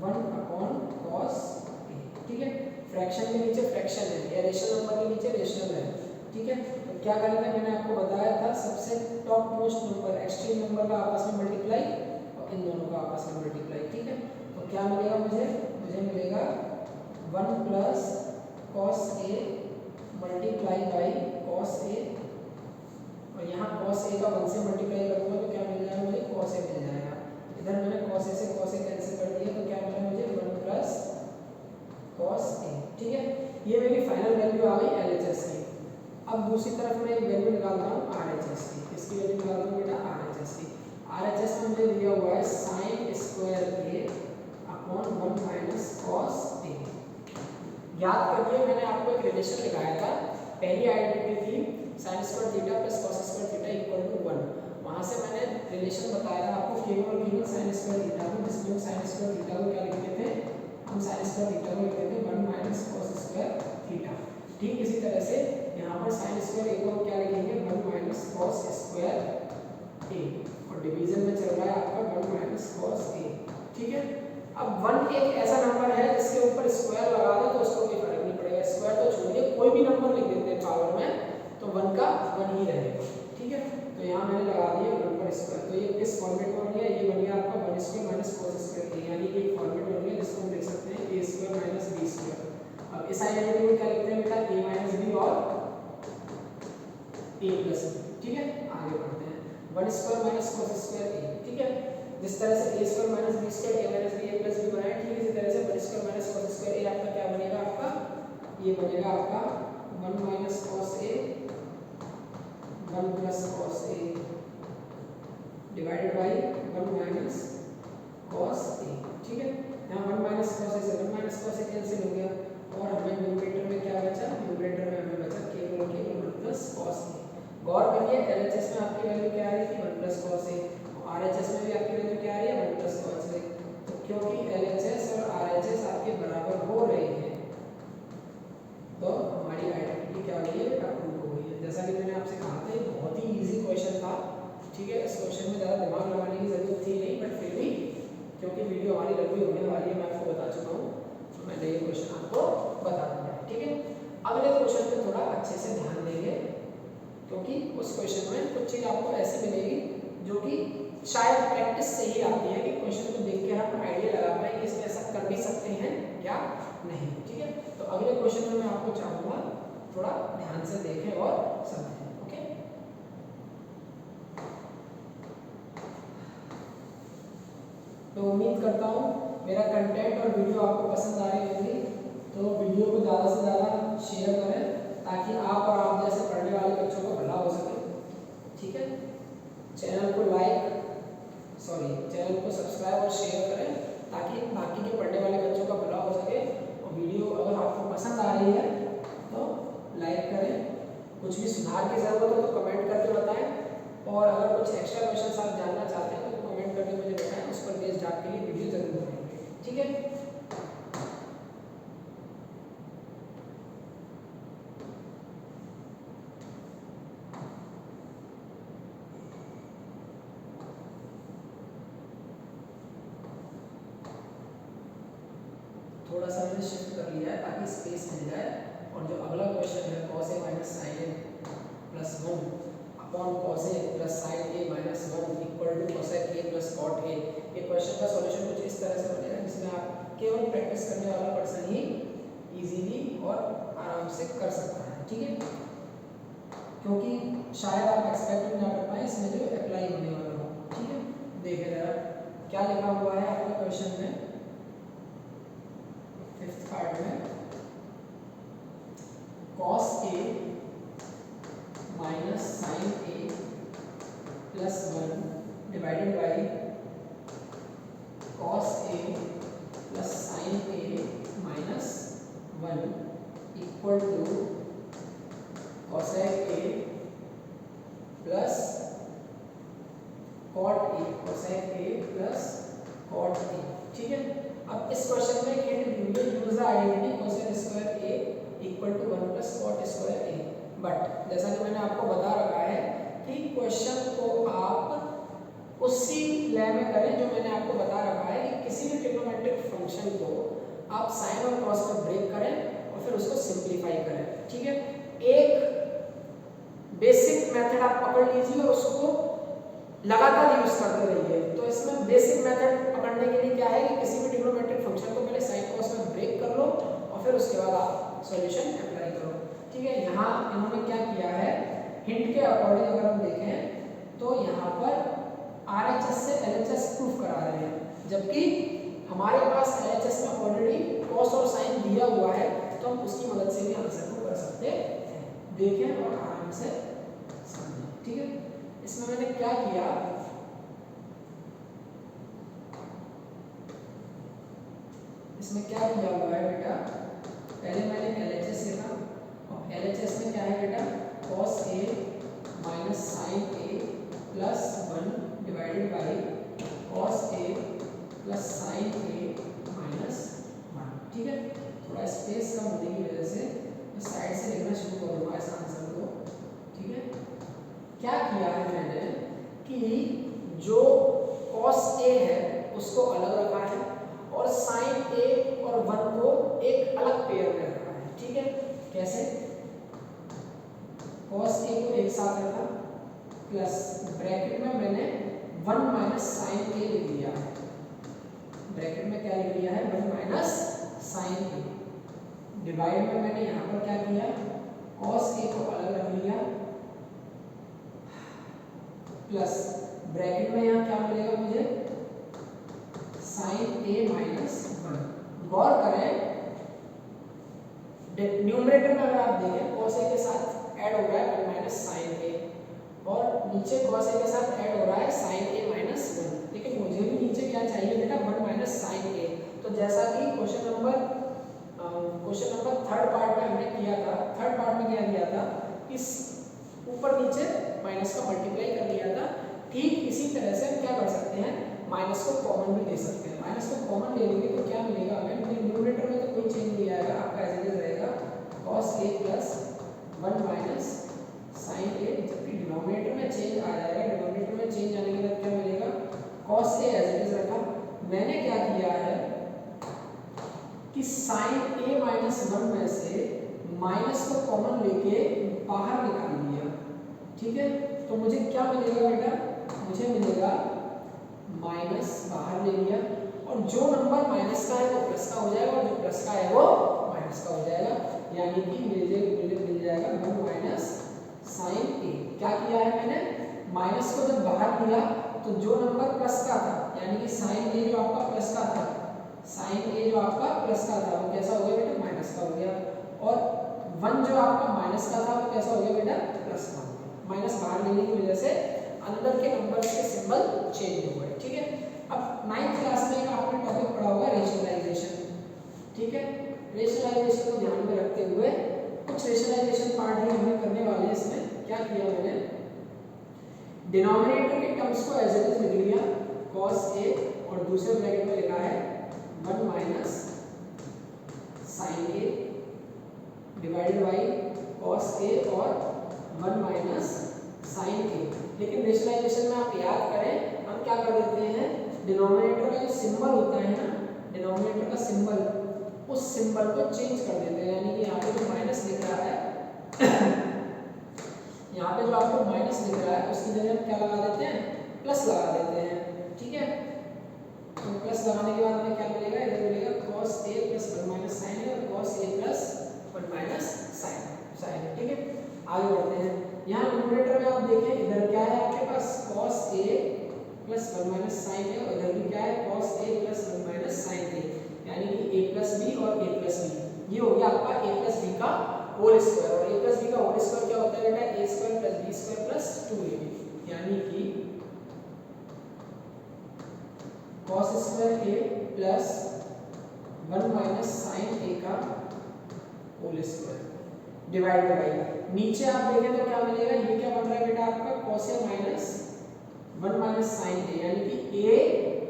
1 upon cos a। ठीक है, फ्रैक्शन के नीचे फ्रैक्शन है या रेशनल नंबर के नीचे रेशनल है। ठीक है, तो क्या करेंगे, मैंने आपको बताया था सबसे top most number extreme number का आपस में मल्टीप्लाई, इन दोनों का आपस में मल्टीप्लाई। ठीक है, तो क्या मिलेगा मुझे मिलेगा 1 plus cos A multiply by cos A, और यहाँ कॉस ए का 1 से मल्टीप्लाई करूँगा तो क्या मिल जाएगा मुझे, कॉस ए मिल जाएगा। इधर मैंने कॉस ए से कॉस ए कैंसिल कर दिया, तो क्या मिला मुझे 1 प्लस कॉस ए। ठीक है, ये मेरी फाइनल वैल्यू आ गई एलएचएस की। अब दूसरी तरफ मैं एक वैल्यू निकालता हूँ आरएचएस की। किसकी वैल्यू निकालता हूँ बेटा, आरएचएस की। आरएचएस में मुझे दिया हुआ है sine square A upon 1 minus cos ए। याद करिए मैंने आपको एक रिलेशन लगाया था, पहली आइडेंटिटी थी sine square theta plus cos square theta equal to 1। वहाँ से मैंने रिलेशन बताया था आपको केवल साइन स्क्वायर थीटा को, जिसमें साइन स्क्वायर थीटा को क्या लिखते थे, हम साइन स्क्वायर थीटा को लिखते थे 1 माइनस कॉस स्क्वायर थीटा। ठीक इसी स्क्वायर ए को हम क्या लिखेंगे 1 माइनस कॉस स्क्वायर ए, और डिवीजन में चल रहा है आपका 1 माइनस कॉस ए। ठीक है, अब 1 एक ऐसा नंबर है जिसके ऊपर स्क्वायर लगा दो तो उसको कोई फर्क नहीं पड़ेगा, स्क्वायर तो छोड़िए कोई भी नंबर लिख देते हैं पावर में तो 1 का 1 ही रहेगा। ठीक है, तो यहाँ मैंने लगा दिया 1 पर स्क्वायर, तो ये किस फॉर्मेट में बन गया, ये बन गया आपका 1 स्क्वायर माइनस कॉस स्क्वायर ए, यानी एक फॉर्मेट बन गया जिसको हम लिख सकते हैं ए स्क्वायर माइनस बी स्क्वायर। अब इस आइडेंटिटी में क्या लिखते हैं बेटा, a माइनस बी और a प्लस बी। ठीक है, आगे बढ़ते हैं 1 square minus cos square a। ठीक है, जिस तरह से a square minus b square a minus b a plus b बनाया, ठीक है, इसी तरह से 1 square minus cos square a आपका क्या बनेगा, आपका ये बनेगा आपका 1 minus cos a 1 plus cos a divided by 1 minus cos a। ठीक है, यहाँ 1 माइनस कॉस a से 1 माइनस कॉस a कैंसिल हो गया और हमें न्यूमरेटर में क्या बचा, न्यूमरेटर में हमें बचा केवल 1 प्लस कॉस a। गौर करिए एलएचएस में आपकी वैल्यू क्या आ रही थी 1 प्लस कॉस a, आरएचएस में भी आपकी वैल्यू क्या आ रही है 1 प्लस कॉस a। तो क्योंकि एलएचएस और आरएचएस आपके बराबर हो रहे हैं तो हमारी आइडेंटिटी क्या हो गई है, प्रूव हो गई है। जैसा कि मैंने आपसे कहा था ये बहुत ही इजी क्वेश्चन था। ठीक है, इस क्वेश्चन में ज़्यादा दिमाग लगाने की जरूरत थी नहीं, बट फिर भी क्योंकि वीडियो हमारी लंबी होने वाली है मैं आपको बता चुका हूँ, तो मैंने ये क्वेश्चन आपको बता दिया। ठीक है, अगले क्वेश्चन पे थोड़ा अच्छे से ध्यान देंगे क्योंकि उस क्वेश्चन में कुछ चीज़ आपको ऐसी मिलेगी जो कि शायद प्रैक्टिस से ही आती है कि क्वेश्चन को देख के हम आइडिया लगा पाएंगे इसमें ऐसा कर भी सकते हैं या नहीं। ठीक है, तो अगले क्वेश्चन में मैं आपको चाहूँगा थोड़ा ध्यान से देखें और समझें। ओके, तो उम्मीद करता हूँ मेरा कंटेंट और वीडियो आपको पसंद आ रही होगी, तो वीडियो को ज़्यादा से ज़्यादा शेयर करें ताकि आप और आप जैसे पढ़ने वाले बच्चों को भला हो सके। ठीक है, चैनल को सब्सक्राइब और शेयर करें ताकि बाकी के पढ़ने वाले बच्चों का भला हो सके। और वीडियो अगर आपको पसंद आ रही है तो लाइक करें, कुछ भी सुधार की ज़रूरत हो तो कमेंट करके बताएं, और अगर कुछ एक्स्ट्रा क्वेश्चन आप जानना चाहते हैं तो कमेंट करके मुझे बताएं, उस पर बेस्ड आपके लिए वीडियो जरूर बनाएंगे। ठीक है, थोड़ा सा मैंने शिफ्ट कर लिया है ताकि स्पेस मिल जाए। और जो अगला क्वेश्चन है cos a minus sine a plus 1 upon cos a plus sine a minus 1 equal to cosec a plus cot a, ये क्वेश्चन का सॉल्यूशन कुछ इस तरह से बनेगा जिसमें आप केवल प्रैक्टिस करने वाला पर्सन ही इजीली और आराम से कर सकता है। ठीक है, क्योंकि शायद आप एक्सपेक्ट ना कर पाए इसमें जो अप्लाई होने वाला हो। ठीक है, देखें जरा क्या लिखा हुआ है आपका क्वेश्चन में, फिफ्थ पार्ट में cos a minus sine a plus 1 divided by cos a plus sine a minus 1 equal to cosec a plus cot a, cosec a plus cot a। ठीक है, अब इस क्वेश्चन में हिंट दी है use the identity cosec square a equal to 1 plus cot square a। But जैसा कि मैंने आपको बता रखा है कि क्वेश्चन को आप उसी ले में करें जो मैंने आपको बता रखा है कि किसी भी ट्रिग्नोमेट्रिक फंक्शन को आप साइन और कॉस में ब्रेक करें और फिर उसको सिंप्लीफाई करें। ठीक है, एक बेसिक मेथड आप पकड़ लीजिए और उसको लगातार यूज करते रहिए। तो इसमें बेसिक मेथड पकड़ने के लिए क्या है कि किसी भी ट्रिग्नोमेट्रिक फंक्शन को पहले साइन कॉस में ब्रेक कर लो और फिर उसके बाद आप सॉल्यूशन अप्लाई करो। ठीक है, यहाँ इन्होंने क्या किया है, हिंट के अकॉर्डिंग अगर हम देखें तो यहाँ पर RHS से LHS प्रूफ करा रहे हैं, जबकि हमारे पास LHS में ऑलरेडी कॉस और साइन दिया हुआ है, तो हम उसकी मदद से भी आंसर को कर सकते हैं। देखें और आराम से समझें। ठीक है, इसमें मैंने क्या किया, इसमें क्या किया हुआ है बेटा, पहले मैंने LHS लिखा और LHS में क्या है बेटा cos a minus sine a plus 1 divided by cos a plus sine a minus 1। ठीक है, थोड़ा स्पेस कम होने की वजह से मैं साइड से लिखना शुरू करूँगा इस आंसर को। कैसे, cos a को एक साथ रखा प्लस ब्रैकेट में मैंने 1 माइनस साइन a लिख दिया है, ब्रैकेट में क्या लिख दिया है 1 माइनस साइन a, डिवाइड में मैंने यहाँ पर क्या किया cos a को अलग रख लिया प्लस ब्रैकेट में यहाँ क्या मिलेगा मुझे साइन a माइनस 1। गौर करें न्यूमरेटर में अगर आप देखें cos a के साथ ऐड हो रहा है 1 माइनस साइन a और नीचे cos a के साथ ऐड हो रहा है sin a माइनस 1, लेकिन मुझे भी नीचे क्या चाहिए बेटा 1 माइनस साइन a। तो जैसा कि क्वेश्चन नंबर थर्ड पार्ट में हमने किया था, थर्ड पार्ट में क्या दिया था इस ऊपर नीचे माइनस का मल्टीप्लाई कर दिया था, ठीक इसी तरह से हम क्या कर सकते हैं माइनस को कॉमन भी ले सकते हैं। माइनस को कॉमन ले लेंगे तो क्या मिलेगा हमें, न्यूमरेटर में तो कोई चेंज नहीं आएगा, आपका एज इट इज रहेगा cos a plus 1 minus sine a, जबकि डिनोमिनेटर में चेंज आ जाएगा, डिनोमिनेटर में चेंज आने के बाद क्या मिलेगा cos a as it is रखा। मैंने क्या किया है कि साइन a माइनस 1 में से माइनस को कॉमन लेके बाहर निकाल दिया, ठीक है। तो मुझे क्या मिलेगा बेटा, मुझे मिलेगा माइनस बाहर ले लिया और जो नंबर माइनस का है वो प्लस का हो जाएगा और जो प्लस का है वो माइनस का हो जाएगा, यानी कि मिल जाएगा 1 माइनस साइन a। क्या किया है मैंने, माइनस को जब बाहर लिया तो जो नंबर प्लस का था यानी कि साइन a जो आपका प्लस का था, साइन a जो आपका प्लस का था वो कैसा हो गया बेटा माइनस का हो गया, और 1 जो आपका माइनस का था वो कैसा हो गया बेटा प्लस का हो गया। माइनस बाहर लेने की वजह से अंदर के नंबर्स के सिंबल चेंज हो गए, ठीक है। अब 9th क्लास में आपने टॉपिक पढ़ा होगा रेशनलाइजेशन, ठीक है। रेशनलाइजेशन को ध्यान में रखते हुए कुछ रेशनलाइजेशन पार्ट ही हमें करने वाले हैं। इसमें क्या किया मैंने, डिनोमिनेटर के टर्म्स को एज इट इज लिख लिया cos a और दूसरे ब्रैकेट में लिखा है 1 minus sine a divided by cos a और 1 माइनस साइन a। लेकिन रेशनलाइजेशन में आप याद करें हम क्या कर देते हैं, डिनोमिनेटर का जो सिंबल होता है ना, डिनोमिनेटर का सिंबल, उस सिंबल को चेंज कर देते हैं, यानी कि यहाँ पे जो माइनस लिख रहा है यहाँ पे जो आपको माइनस लिख रहा है उसकी जगह हम क्या लगा देते हैं प्लस लगा देते हैं, ठीक है। तो प्लस लगाने के बाद हमें क्या मिलेगा, इधर मिलेगा cos a plus 1 minus sine a और cos a plus 1 minus sine, ठीक है। आगे बढ़ते हैं, यहाँ न्यूमरेटर में आप देखें इधर क्या है आपके पास cos a plus 1 minus sine a और इधर भी क्या है cos a plus 1 minus sine a, यानी कि a प्लस b और a प्लस b। ये हो गया आपका a प्लस b का होल स्क्वायर, और a प्लस b का होल स्क्वायर क्या होता है बेटा a square plus b square plus 2ab, यानी कि cos square a plus 1 minus sine a का होल स्क्वायर डिवाइड बाई, नीचे आप देखें तो क्या मिलेगा, ये क्या बन रहा है बेटा आपका cos a minus 1 minus sine a, यानी कि a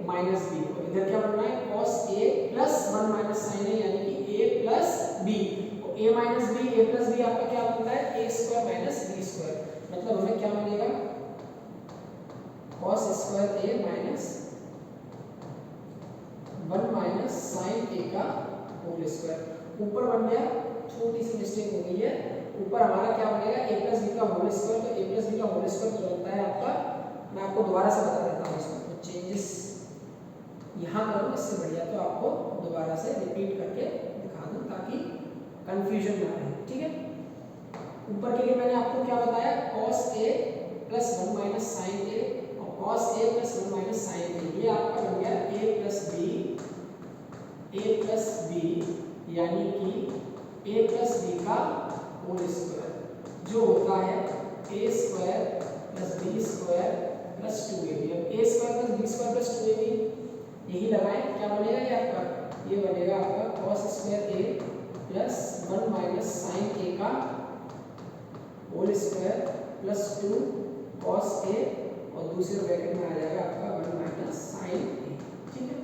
माइनस b, और इधर क्या बन रहा है cos a plus 1 minus sine a, यानी कि a प्लस b, और a minus b a plus b आपका क्या बनता है a square minus b square. मतलब हमें क्या मिलेगा cos square a minus 1 minus sine a का होल स्क्वायर। ऊपर बन गया, छोटी सी मिस्टेक हो गई है, ऊपर हमारा क्या बनेगा a प्लस b का होल स्क्वायर, तो a प्लस b का होल स्क्वायर जो होता है आपका, मैं आपको दोबारा से बता देता हूँ इसमें तो चेंजेस यहाँ करूँ, इससे बढ़िया तो आपको दोबारा से रिपीट करके दिखा दूँ ताकि कंफ्यूजन ना रहे, ठीक है। ऊपर के लिए मैंने आपको क्या बताया cos a plus 1 minus sine a और cos a plus 1 minus sine a, ये आपका बन गया a प्लस b, यानी कि a प्लस b का होल स्क्वायर जो होता है a square plus b square plus 2ab। अब a square plus b square plus 2ab यही लगाएं, क्या बनेगा ये आपका, ये बनेगा आपका cos square a plus 1 minus sine a का whole square plus 2 cos a और दूसरे ब्रैकेट में आ जाएगा आपका 1 माइनस साइन a, ठीक है।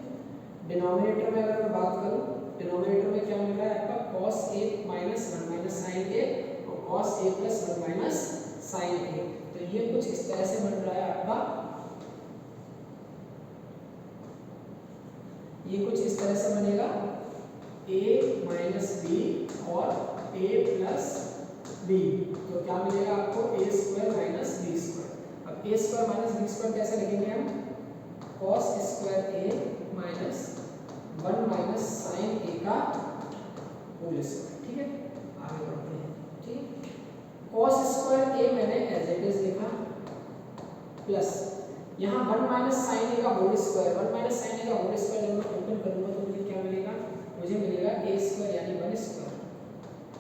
डिनोमिनेटर में अगर मैं बात करूं, डिनोमिनेटर में क्या मिल रहा है आपका cos a minus 1 minus sine a और cos a plus 1 minus sine a, तो ये कुछ इस तरह से बन रहा है आपका, ये कुछ इस तरह से बनेगा a माइनस b और a प्लस बी, तो क्या मिलेगा आपको ए स्क्वायर माइनस बी स्क्वायर। अब ए स्क्वायर माइनस बी स्क्वायर कैसे लिखेंगे हम, cos square A minus 1 minus sine A का होल स्क्वायर। ठीक है, आगे बढ़ते हैं। ठीक, कॉस स्क्वायर ए मैंने एज इट इज लिखा प्लस यहाँ 1 माइनस साइन ए का whole square, 1 minus sine A का होल स्क्वायर जब मैं ओपन करूंगा तो मुझे क्या मिलेगा, मुझे मिलेगा ए स्क्वायर यानी 1 स्क्वायर,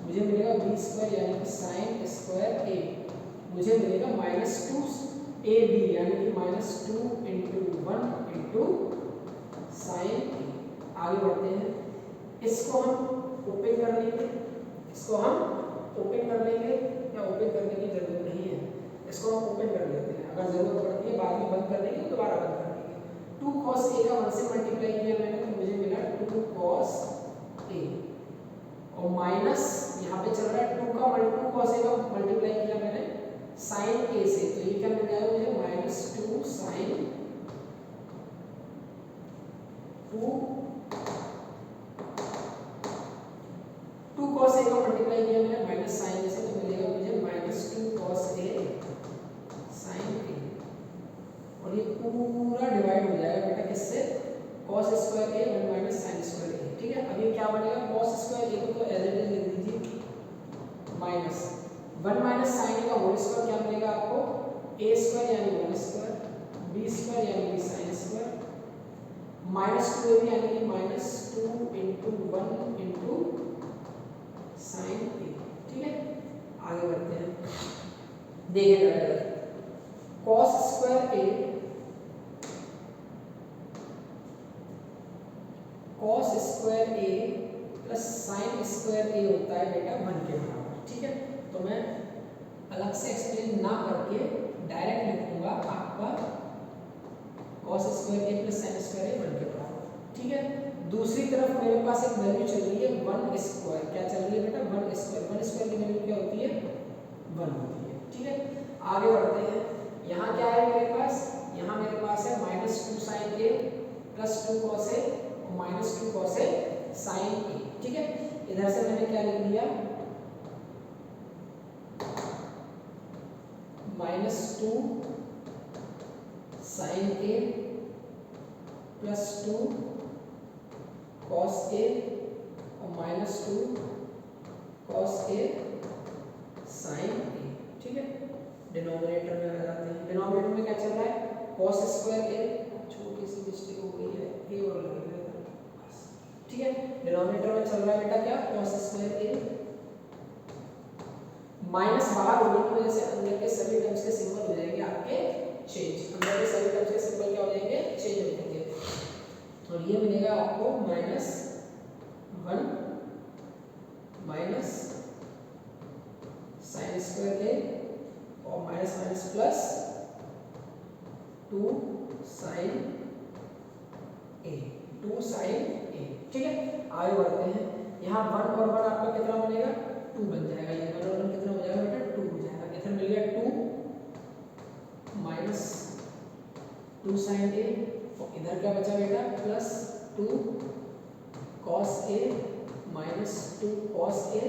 मुझे मिलेगा बी स्क्वायर यानी कि साइन स्क्वायर ए, मुझे मिलेगा माइनस 2 ए बी यानी कि माइनस 2 इंटू 1 इंटू साइन ए। आगे बढ़ते हैं, इसको हम ओपन कर लेंगे, इसको हम ओपन कर लेंगे या ओपन करने की जरूरत नहीं है, इसको हम ओपन कर लेते हैं, अगर जरूरत पड़ती है बाद में बंद कर देंगे तो दोबारा बंद कर देंगे। 2 cos a का 1 से मल्टीप्लाई किया मैंने तो मुझे मिला 2 cos a और माइनस यहाँ पे चल रहा है 2 cos a का मल्टीप्लाई किया मैंने sin a से, तो ये क्या मिल जाएगा मुझे माइनस 2 sin 2 cos a का मल्टीप्लाई किया मैंने माइनस sin a से, तो मिलेगा मुझे minus 2 cos a sin a और ये पूरा डिवाइड हो जाएगा बेटा किससे, cos square a 1 minus sin square a। ठीक है, अब ये क्या बनेगा, cos स्क्वायर a को तो एज इट इज लिख दीजिए माइनस 1 माइनस sin a का होल स्क्वायर क्या मिलेगा आपको, a स्क्वायर यानी 1 स्क्वायर, b स्क्वायर यानी कि sin स्क्वायर माइनस 2ab यानी कि minus 2 into 1 into sin a। ठीक है, आगे बढ़ते हैं, देखिए cos square a cos square a plus sin square a होता है बेटा 1 के बराबर। ठीक है, तो मैं अलग से एक्सप्लेन ना करके डायरेक्ट लिखूंगा आपका cos square a plus sin square a 1 के बराबर। ठीक है, दूसरी तरफ मेरे पास एक वैल्यू चल रही है 1 स्क्वायर, क्या चल रही है बेटा 1 स्क्वायर, 1 स्क्वायर की वैल्यू क्या होती है 1 होती है। ठीक है, आगे बढ़ते हैं, यहाँ क्या है मेरे पास, यहाँ मेरे पास है minus 2 sin a plus 2 cos a और minus 2 cos a sin a। ठीक है, इधर से मैंने क्या लिख दिया minus 2 sin a plus 2 cos a और minus 2 cos a sin a। ठीक है, डिनोमिनेटर में आ जाते हैं, डिनोमिनेटर में क्या चल रहा है cos स्क्वायर a, छोटी सी मिस्टेक हो गई है a और लग गया। ठीक है, डिनोमिनेटर में चल रहा है बेटा क्या cos स्क्वायर a, माइनस बाहर होने की वजह से अंदर के सभी टर्म्स के सिंबल हो जाएंगे आपके चेंज, अंदर के सभी टर्म्स के सिंबल क्या हो जाएंगे चेंज हो जाएंगे, तो ये मिलेगा आपको minus 1 minus sin square a और minus minus plus 2 sin a, 2 sin a। ठीक है, आगे बढ़ते हैं, यहाँ 1 और 1 आपका कितना बनेगा 2 बन जाएगा, ये 1 और 1 कितना हो जाएगा बेटा 2 हो जाएगा, इधर मिल गया 2 माइनस 2 sin a और इधर क्या बचा बेटा plus 2 cos a minus 2 cos a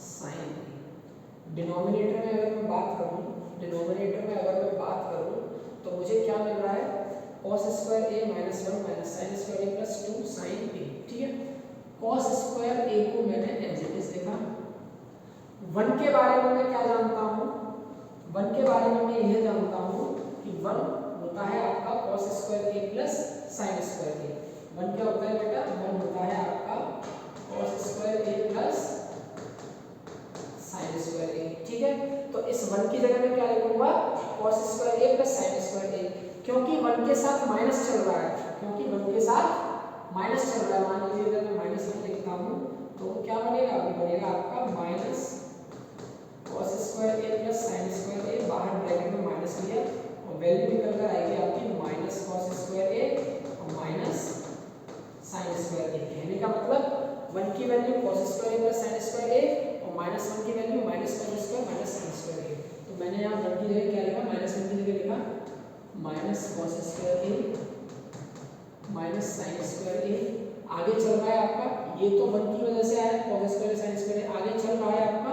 sin a। Denominator में अगर मैं बात करूं, डिनोमिनेटर में अगर मैं बात करूं तो मुझे क्या मिल रहा है cos square a minus 1 minus sin square a plus 2 sin a। ठीक है, cos स्क्वायर a को मैंने एज इट इज लिखा, 1 के बारे में मैं क्या जानता हूँ, 1 के बारे में मैं यह जानता हूँ कि 1 होता है आपका cos square a plus sin square a। 1 क्या होता है बेटा 1 होता है आपका cos square a plus sin square a। ठीक है, तो इस 1 की जगह में क्या लिखूंगा cos square a plus sin square a, क्योंकि 1 के साथ माइनस चल रहा है, क्योंकि 1 के साथ माइनस चल रहा है, मान लीजिए अगर मैं माइनस में लिखता हूँ तो क्या बनेगा, अभी बनेगा आपका minus cos square a plus sin square a, बाहर ब्रैकेट में माइनस लिया और वैल्यू निकल कर आएगी आपकी माइनस cos स्क्वायर a और माइनस sin स्क्वायर a। कहने का मतलब 1 की value cos square a plus sin square a और माइनस 1 की value minus cos square minus sin square a। तो मैंने यहाँ 1 की जगह क्या लिखा, माइनस 1 की जगह लिखा minus cos square a minus sin square a। आगे चल रहा है आपका, ये तो 1 की वजह से आया cos square sin square a, आगे चल रहा है आपका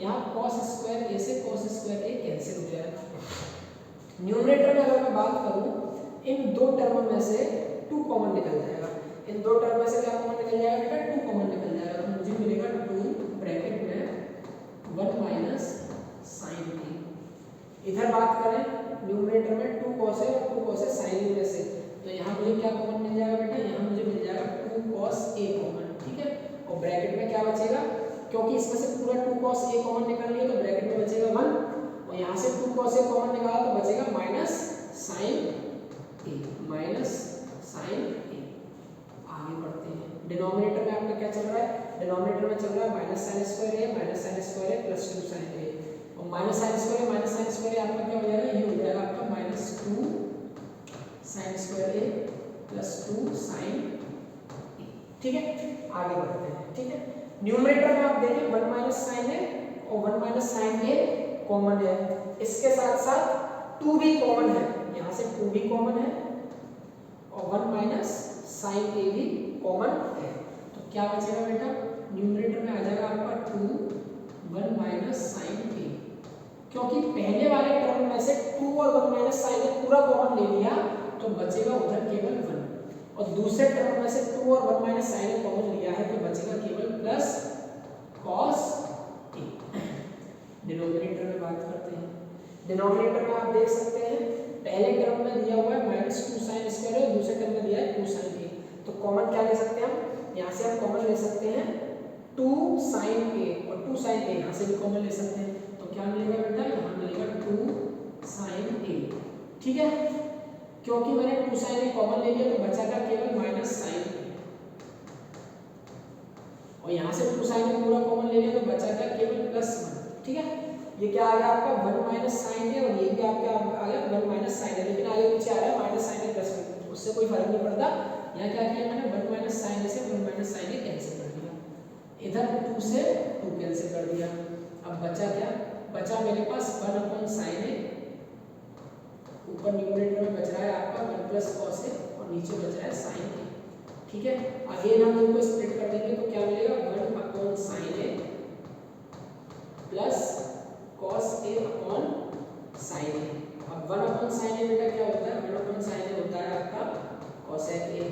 यहाँ cos स्क्वायर a से cos स्क्वायर a कैंसिल हो जाएगा। न्यूमरेटर में अगर मैं बात करूँ, इन दो टर्म में से 2 कॉमन निकल जाएगा। इन दो टर्म में से क्या कॉमन निकल जाएगा बेटा? 2 कॉमन निकल जाएगा। तो मुझे मिलेगा 2 ब्रैकेट में 1 माइनस साइन a। इधर बात करें न्यूमरेटर में 2 cos a और 2 cos a sin a में से, तो यहाँ मुझे क्या कॉमन मिल जाएगा बेटा? यहाँ मुझे मिल जाएगा 2 cos a कॉमन, ठीक है। और ब्रैकेट में क्या बचेगा? क्योंकि इसमें से पूरा 2 cos a कॉमन निकाल लिया तो ब्रैकेट में बचेगा 1, और यहाँ से 2 cos a कॉमन निकाला तो बचेगा minus sine a, minus sine a। आगे बढ़ते हैं। डिनोमिनेटर में आपका क्या चल रहा है? डिनोमिनेटर में चल रहा है minus sine square a minus sine square a plus 2 sine a, और minus sine square a minus sine square a आपका क्या हो जाएगा? ये हो जाएगा आपका minus 2 sine square a plus 2 sine a, ठीक है। आगे बढ़ते हैं, ठीक है। न्यूमरेटर में आप देखें 1 माइनस साइन a और 1 माइनस साइन a कॉमन है, इसके साथ साथ 2 भी कॉमन है, यहाँ से 2 भी कॉमन है और 1 माइनस साइन a भी कॉमन है। तो क्या बचेगा बेटा? न्यूमरेटर में आ जाएगा आपका 2 1 माइनस साइन a, क्योंकि पहले वाले टर्म में से 2 और 1 माइनस साइन a पूरा कॉमन ले लिया तो बचेगा उधर केवल 1, और दूसरे टर्म में से 2 और 1 माइनस साइन a कॉमन लिया है तो बचेगा केवल प्लस cos a। डिनोमिनेटर में बात करते हैं। डिनोमिनेटर में आप देख सकते हैं पहले टर्म में दिया हुआ है माइनस 2 साइन स्क्वायर और दूसरे टर्म में दिया है 2 साइन a, तो कॉमन क्या ले सकते हैं हम? यहाँ से हम कॉमन ले सकते हैं 2 साइन a और 2 साइन a यहाँ से भी कॉमन ले सकते हैं, तो क्या मिलेगा बेटा? यहाँ मिलेगा 2 साइन a, ठीक है। क्योंकि मैंने 2 साइन a कॉमन ले लिया तो बचा क्या? केवल माइनस साइन a, और यहाँ से 2 साइन a पूरा कॉमन ले लिया तो बचा क्या? केवल प्लस 1, ठीक है। ये क्या आ गया आपका 1 माइनस साइन a, और ये भी आपका आ गया 1 माइनस साइन a, लेकिन आगे पीछे आ रहा है माइनस साइन a प्लस 1, उससे कोई फर्क नहीं पड़ता। यहाँ क्या किया मैंने? 1 माइनस साइन a से 1 माइनस साइन a कैंसिल कर दिया, इधर 2 से 2 कैंसिल कर दिया। अब बचा क्या? बचा मेरे पास 1 अपॉन साइन a, ऊपर न्यूमरेटर में बच रहा है आपका 1 प्लस cos a और नीचे बच रहा है साइन a, ठीक है। अगेन हम इनको स्प्लिट कर देंगे तो क्या मिलेगा? 1 upon sine a plus cos a upon sine a। अब 1 अपॉन साइन a बेटा क्या होता है? 1 अपॉन साइन a होता है आपका cosec a,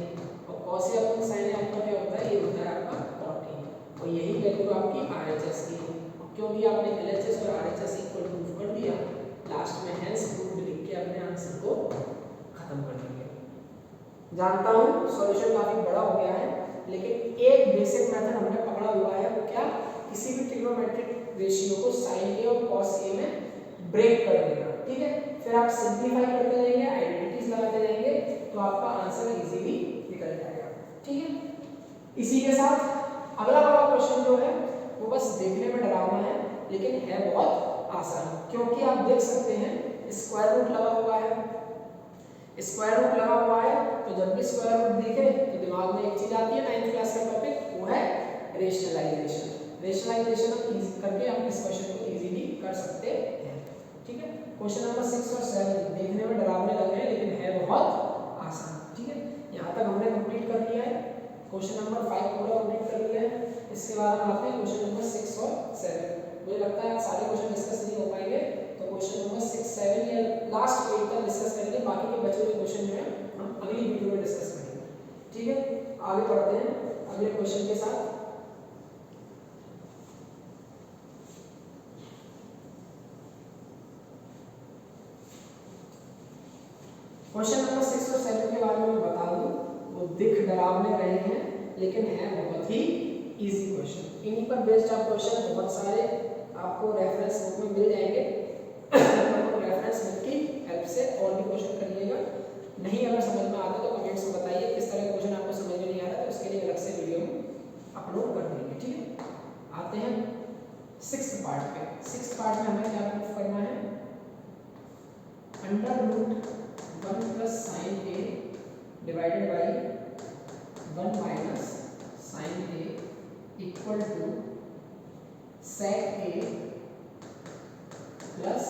और cos a upon sine a आपका क्या होता है? ये होता है आपका cot a, और यही वैल्यू आपकी RHS की है। क्योंकि आपने LHS और RHS इक्वल प्रूफ कर दिया, लास्ट में हेंस प्रूव्ड लिख के अपने आंसर को खत्म कर देंगे। जानता हूँ सॉल्यूशन काफी बड़ा हो गया है, लेकिन एक बेसिक मेथड हमने पकड़ा हुआ है, वो क्या? किसी भी ट्रिग्नोमेट्रिक रेशियो को sin a और cos a में ब्रेक कर देना, ठीक है। फिर आप सिंपलीफाई करते जाएंगे, आइडेंटिटीज लगाते जाएंगे, तो आपका आंसर इजीली निकल जाएगा, ठीक है। इसी के साथ अगला वाला क्वेश्चन जो है वो बस देखने में डरावना है, लेकिन है बहुत आसान, क्योंकि आप देख सकते हैं स्क्वायर रूट लगा हुआ है। स्क्वायर रूट लगा हुआ है तो जब भी स्क्वायर रूट देखे तो दिमाग में एक चीज आती है 9th क्लास का टॉपिक, वो है रेशनलाइजेशन। रेशनलाइजेशन करके हम इस क्वेश्चन को इजीली कर सकते हैं, ठीक है। क्वेश्चन नंबर 6 और 7 देखने में डरावने लग रहे हैं, लेकिन है बहुत आसान, ठीक है। यहाँ तक हमने कंप्लीट कर लिया है, क्वेश्चन नंबर 5 पूरा कंप्लीट कर लिया है। इसके बाद हम आते हैं क्वेश्चन नंबर 6 और 7। मुझे लगता है सारे क्वेश्चन डिस्कस नहीं हो पाएंगे, तो क्वेश्चन नंबर 6 7 या लास्ट पेज तक डिस्कस करेंगे, बाकी के बचे हुए क्वेश्चन जो है हम अगली वीडियो में डिस्कस करेंगे, ठीक है। आगे बढ़ते हैं अगले क्वेश्चन के साथ। क्वेश्चन नंबर 6 और 7 के बारे में बता दूं, वो दिख डरावने रहे हैं लेकिन है बहुत ही इजी क्वेश्चन। इन्हीं पर बेस्ड आप क्वेश्चन बहुत सारे आपको रेफरेंस बुक में मिल जाएंगे, तो रेफरेंस बुक की हेल्प से और भी क्वेश्चन करिएगा। नहीं अगर समझ में आता तो कमेंट्स में बताइए किस तरह का क्वेश्चन आपको समझ में नहीं आ रहा, तो उसके लिए अलग से वीडियो अपलोड कर देंगे, ठीक है। आते हैं 6th पार्ट पे। 6th पार्ट में हमें क्या प्रूफ करना है? Under root 1 plus sine a divided by 1 minus sine a equal to sec a plus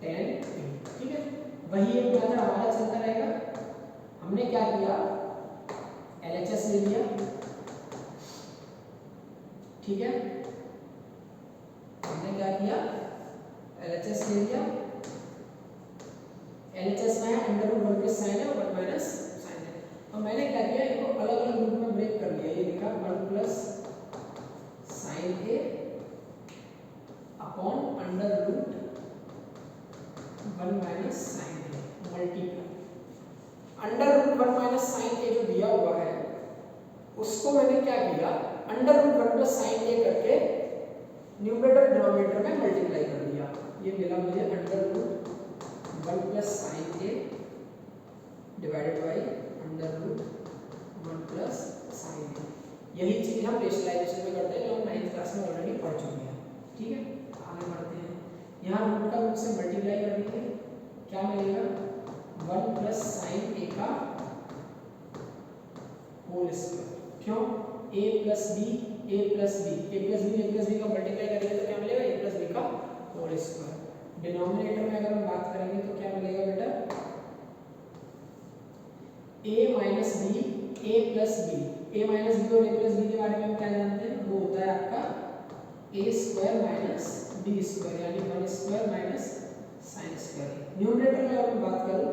tan a, ठीक है। वही एक मेथड हमारा चलता रहेगा। हमने क्या किया? LHS ले लिया, ठीक है। हमने क्या किया, LHS ले लिया। LHS में है अंडर रूट 1 प्लस साइन है और 1 माइनस साइन है। तो मैंने क्या किया, इनको अलग अलग रूप में ब्रेक कर लिया। ये लिखा 1 plus sine A upon under root 1 minus sine A multiply under root 1 minus sine A जो दिया हुआ है उसको मैंने क्या किया, under root 1 plus sine A करके न्यूमरेटर डिनोमिनेटर में मल्टीप्लाई कर दिया। ये मिला मुझे under root 1 plus sine A divided by under root 1 plus sine A. यही चीज हम रेशनलाइजेशन में करते हैं जो हम 9th क्लास में ऑलरेडी पढ़ चुके हैं। ठीक है, आगे बढ़ते हैं। यहाँ रूट का रूट से मल्टीप्लाई कर देंगे, क्या मिलेगा 1 प्लस साइन ए का होल स्क्वायर। क्यों, a plus B a plus B का मल्टीप्लाई करेंगे तो क्या मिलेगा, a प्लस बी का होल स्क्वायर। डिनोमिनेटर में अगर हम बात करेंगे तो क्या मिलेगा बेटा, a minus B a plus B. a minus B और a प्लस बी के बारे में हम क्या जानते हैं, वो होता है आपका a square minus B square, यानी 1 square minus sine square. Numerator में अगर मैं बात करूं,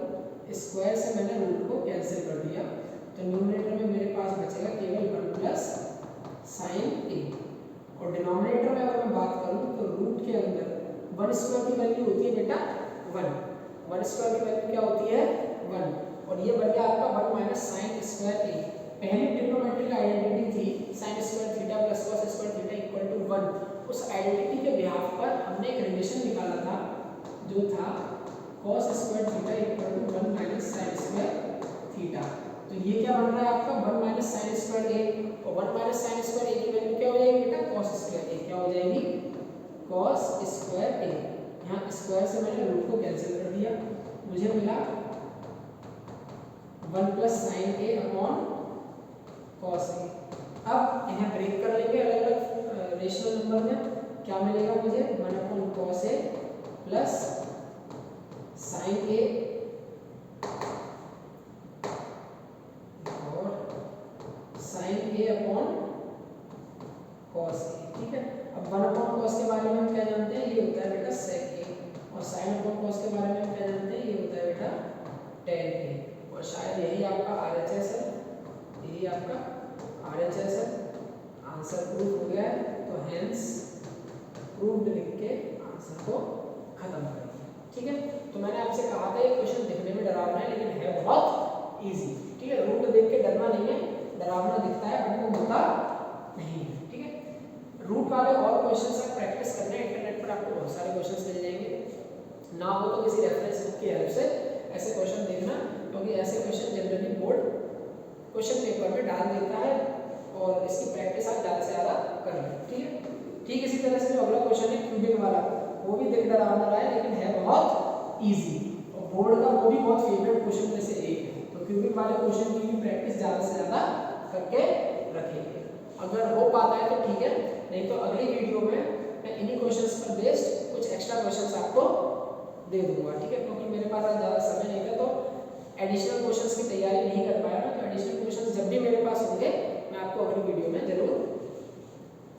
स्क्वायर से मैंने रूट को कैंसिल कर दिया, तो न्यूमरेटर में मेरे पास बचेगा केवल 1 प्लस साइन ए। और डिनोमिनेटर में अगर मैं बात करूं तो रूट के अंदर 1 स्क्वायर की वैल्यू होती है बेटा 1 स्क्वायर की वैल्यू क्या होती है 1, और ये बन गया आपका 1 माइनस साइन स्क्वायर ए। पहली ट्रिग्नोमेट्रिक आइडेंटिटी थी sine square theta plus cos square theta equal to 1। उस आइडेंटिटी के बिहाफ पर हमने एक रिलेशन निकाला था जो था cos square theta equal to 1 minus sine square theta. तो ये क्या बन रहा है आपका 1 माइनस साइन स्क्वायर ए, और 1 माइनस साइन स्क्वायर ए की वैल्यू क्या हो जाएगी बेटा, कॉस स्क्वायर ए। क्या हो जाएगी, कॉस स्क्वायर ए। यहाँ स्क्वायर से मैंने रूट को कैंसिल कर दिया, मुझे मिला 1 plus sine A upon cos ए। अब इन्हें ब्रेक कर लेंगे अलग अलग रेशनल नंबर में, क्या मिलेगा मुझे 1 अपॉन कॉस ए प्लस साइन ए और sign A upon cos A. ठीक है, अब 1 अपॉन कॉस के बारे में हम क्या जानते हैं, ये होता है बेटा सेक ए, और साइन अपॉन कॉस के बारे में हम क्या जानते हैं, ये होता है बेटा टेन ए। और शायद यही आपका RHS है, यही आपका RHS है। आंसर प्रूफ हो गया है, तो हेंस प्रूव्ड लिख के आंसर को खत्म कर दिया। ठीक है, तो मैंने आपसे कहा था ये क्वेश्चन दिखने में डरावना है लेकिन है बहुत इजी। ठीक है, रूट देख के डरना नहीं है, डरावना दिखता है बट वो होता नहीं है। ठीक है, रूट वाले और क्वेश्चंस आप प्रैक्टिस करना है, इंटरनेट पर आपको बहुत सारे क्वेश्चंस मिल जाएंगे। ना हो तो किसी रेफरेंस बुक की हेल्प से ऐसे क्वेश्चन देखना, क्योंकि ऐसे question generally board question paper में डाल देता है और इसकी प्रैक्टिस आप ज़्यादा से ज़्यादा करें। ठीक है, ठीक इसी तरह से जो अगला क्वेश्चन है क्यूबिक वाला, वो भी दिख डरावना रहा है लेकिन है बहुत इजी, और बोर्ड का वो भी बहुत फेवरेट क्वेश्चन में से एक है। तो क्यूबिक वाले क्वेश्चन की भी प्रैक्टिस ज़्यादा से ज़्यादा करके रखेंगे। अगर हो पाता है तो ठीक है, नहीं तो अगली वीडियो में मैं इन्हीं क्वेश्चंस पर बेस्ड कुछ एक्स्ट्रा क्वेश्चंस आपको दे दूंगा। ठीक है, क्योंकि मेरे पास आज ज़्यादा समय नहीं था तो एडिशनल क्वेश्चंस की तैयारी नहीं कर पाया मैं। तो एडिशनल क्वेश्चंस जब भी मेरे पास होंगे मैं आपको अगली वीडियो में जरूर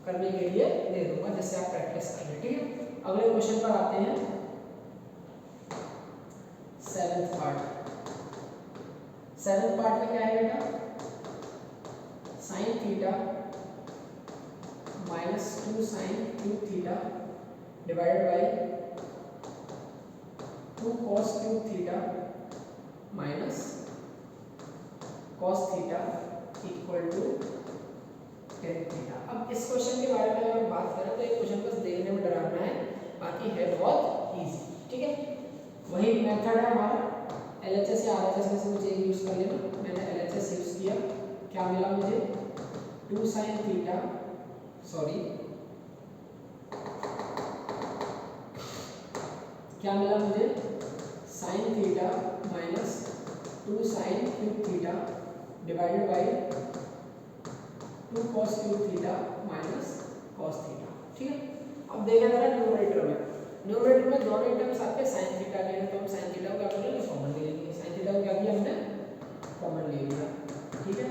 करने के लिए दे दूंगा, जिससे आप प्रैक्टिस कर लें। ठीक है, अगले क्वेश्चन पर आते हैं, 7th पार्ट। 7th पार्ट में क्या है बेटा, sine theta minus 2 sine cube theta divided by 2 cos cube theta minus cos theta equal to tan theta. अब इस क्वेश्चन के बारे में अगर बात करें तो ये क्वेश्चन बस देखने में डरावना है, बाकी है बहुत इजी। ठीक है, वही मेथड है हमारा, LHS या RHS में से मुझे एक यूज कर लेना। मैंने LHS यूज किया, क्या मिला मुझे 2 साइन थीटा, सॉरी क्या मिला मुझे sign theta minus 2 sine cube theta divided by 2 cos cube theta minus cos theta. ठीक है, अब देखा जरा न्यूमरेटर में दोनों ही टर्म्स आपके साइन थीटा के हैं, तो हम साइन थीटा को क्या करेंगे, कॉमन ले लेंगे। साइन थीटा को क्या किया हमने, कॉमन ले लिया। ठीक है,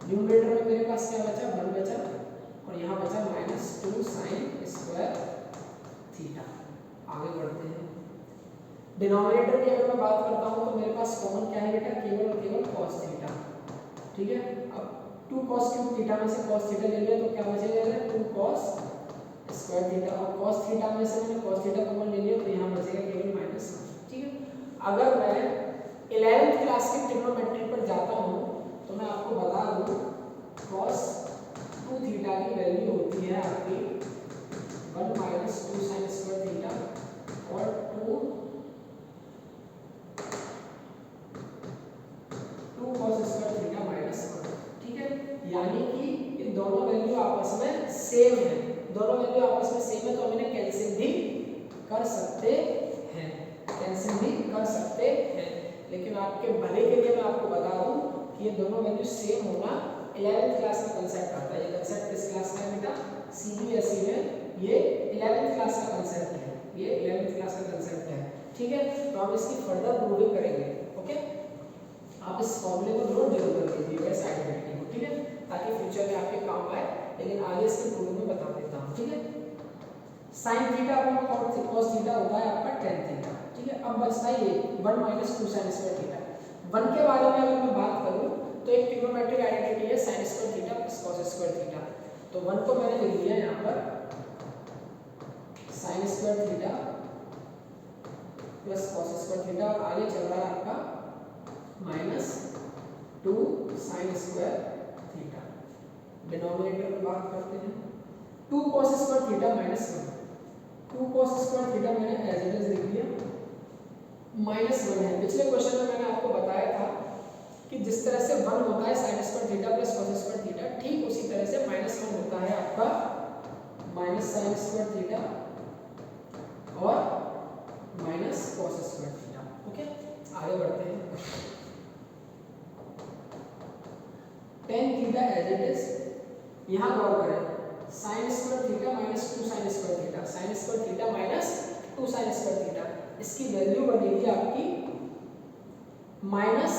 न्यूमरेटर में मेरे पास क्या बचा 1 बचा, और यहाँ बचा माइनस 2 साइन स्क्वायर करता हूँ तो मेरे पास कॉमन क्या है बेटा, केवल और केवल cos थीटा। ठीक है, अब 2 cos क्यूब थीटा में से cos थीटा ले लिया तो क्या बचेगा, 2 cos स्क्वायर थीटा, और cos थीटा में से मैंने cos थीटा कॉमन ले लिया तो यहाँ बचेगा केवल माइनस। ठीक है, अगर मैं 11th क्लास की ट्रिग्नोमेट्री पर जाता हूँ तो मैं आपको बता दूँ cos 2 थीटा की वैल्यू होती है आपकी 1 माइनस 2 साइन स्क्वायर थीटा और 2 cos स्क्वायर थीटा माइनस 1। ठीक है, यानी कि ये दोनों वैल्यू आपस में सेम है, दोनों वैल्यू आपस में सेम है तो हम इन्हें कैंसिल भी कर सकते हैं, कैंसिल भी कर सकते हैं। लेकिन आपके भले के लिए मैं आपको बता दूं कि ये दोनों वैल्यू सेम होना 11th क्लास का कंसेप्ट आता है। ये कंसेप्ट किस क्लास का है बेटा, सीबीएसई में ये 11th क्लास का कंसेप्ट है, ये 11th क्लास का कंसेप्ट है। ठीक है, तो हम इसकी फर्दर प्रूविंग करेंगे। ओके, आप इस फॉर्मूले को नोट जरूर कर लीजिएगा इस आइडेंटिटी को। ठीक है, ताकि फ्यूचर में आपके काम आए, लेकिन आगे इसकी प्रूविंग में बता देता हूँ। ठीक है, sin theta upon cos theta होता है आपका tan थीटा। ठीक है, अब बचता है ये 1 माइनस 2 sin स्क्वायर थीटा। 1 के बारे में अगर मैं बात करूं तो एक ट्रिग्नोमेट्रिक आइडेंटिटी है sin square theta plus cos square theta. तो 1 को मैंने लिख दिया यहां पर sin square theta plus cos square theta, और आगे चल रहा है आपका minus 2 sin square theta. Denominator में बात करते हैं, 2 cos square theta minus 1, 2 cos square theta मैंने एज इट इज लिख दिया, माइनस 1 है। पिछले क्वेश्चन में मैंने आपको बताया था कि जिस तरह से 1 होता है sin square theta plus cos square theta, ठीक उसी तरह से माइनस 1 होता है आपका माइनस sin स्क्वायर थीटा और minus cos square theta. Okay, आगे बढ़ते हैं। tan theta as it is, यहां गौर करें, sin square theta minus 2 sin square theta, sin square theta minus 2 sin square theta, इसकी वैल्यू बनेगी आपकी माइनस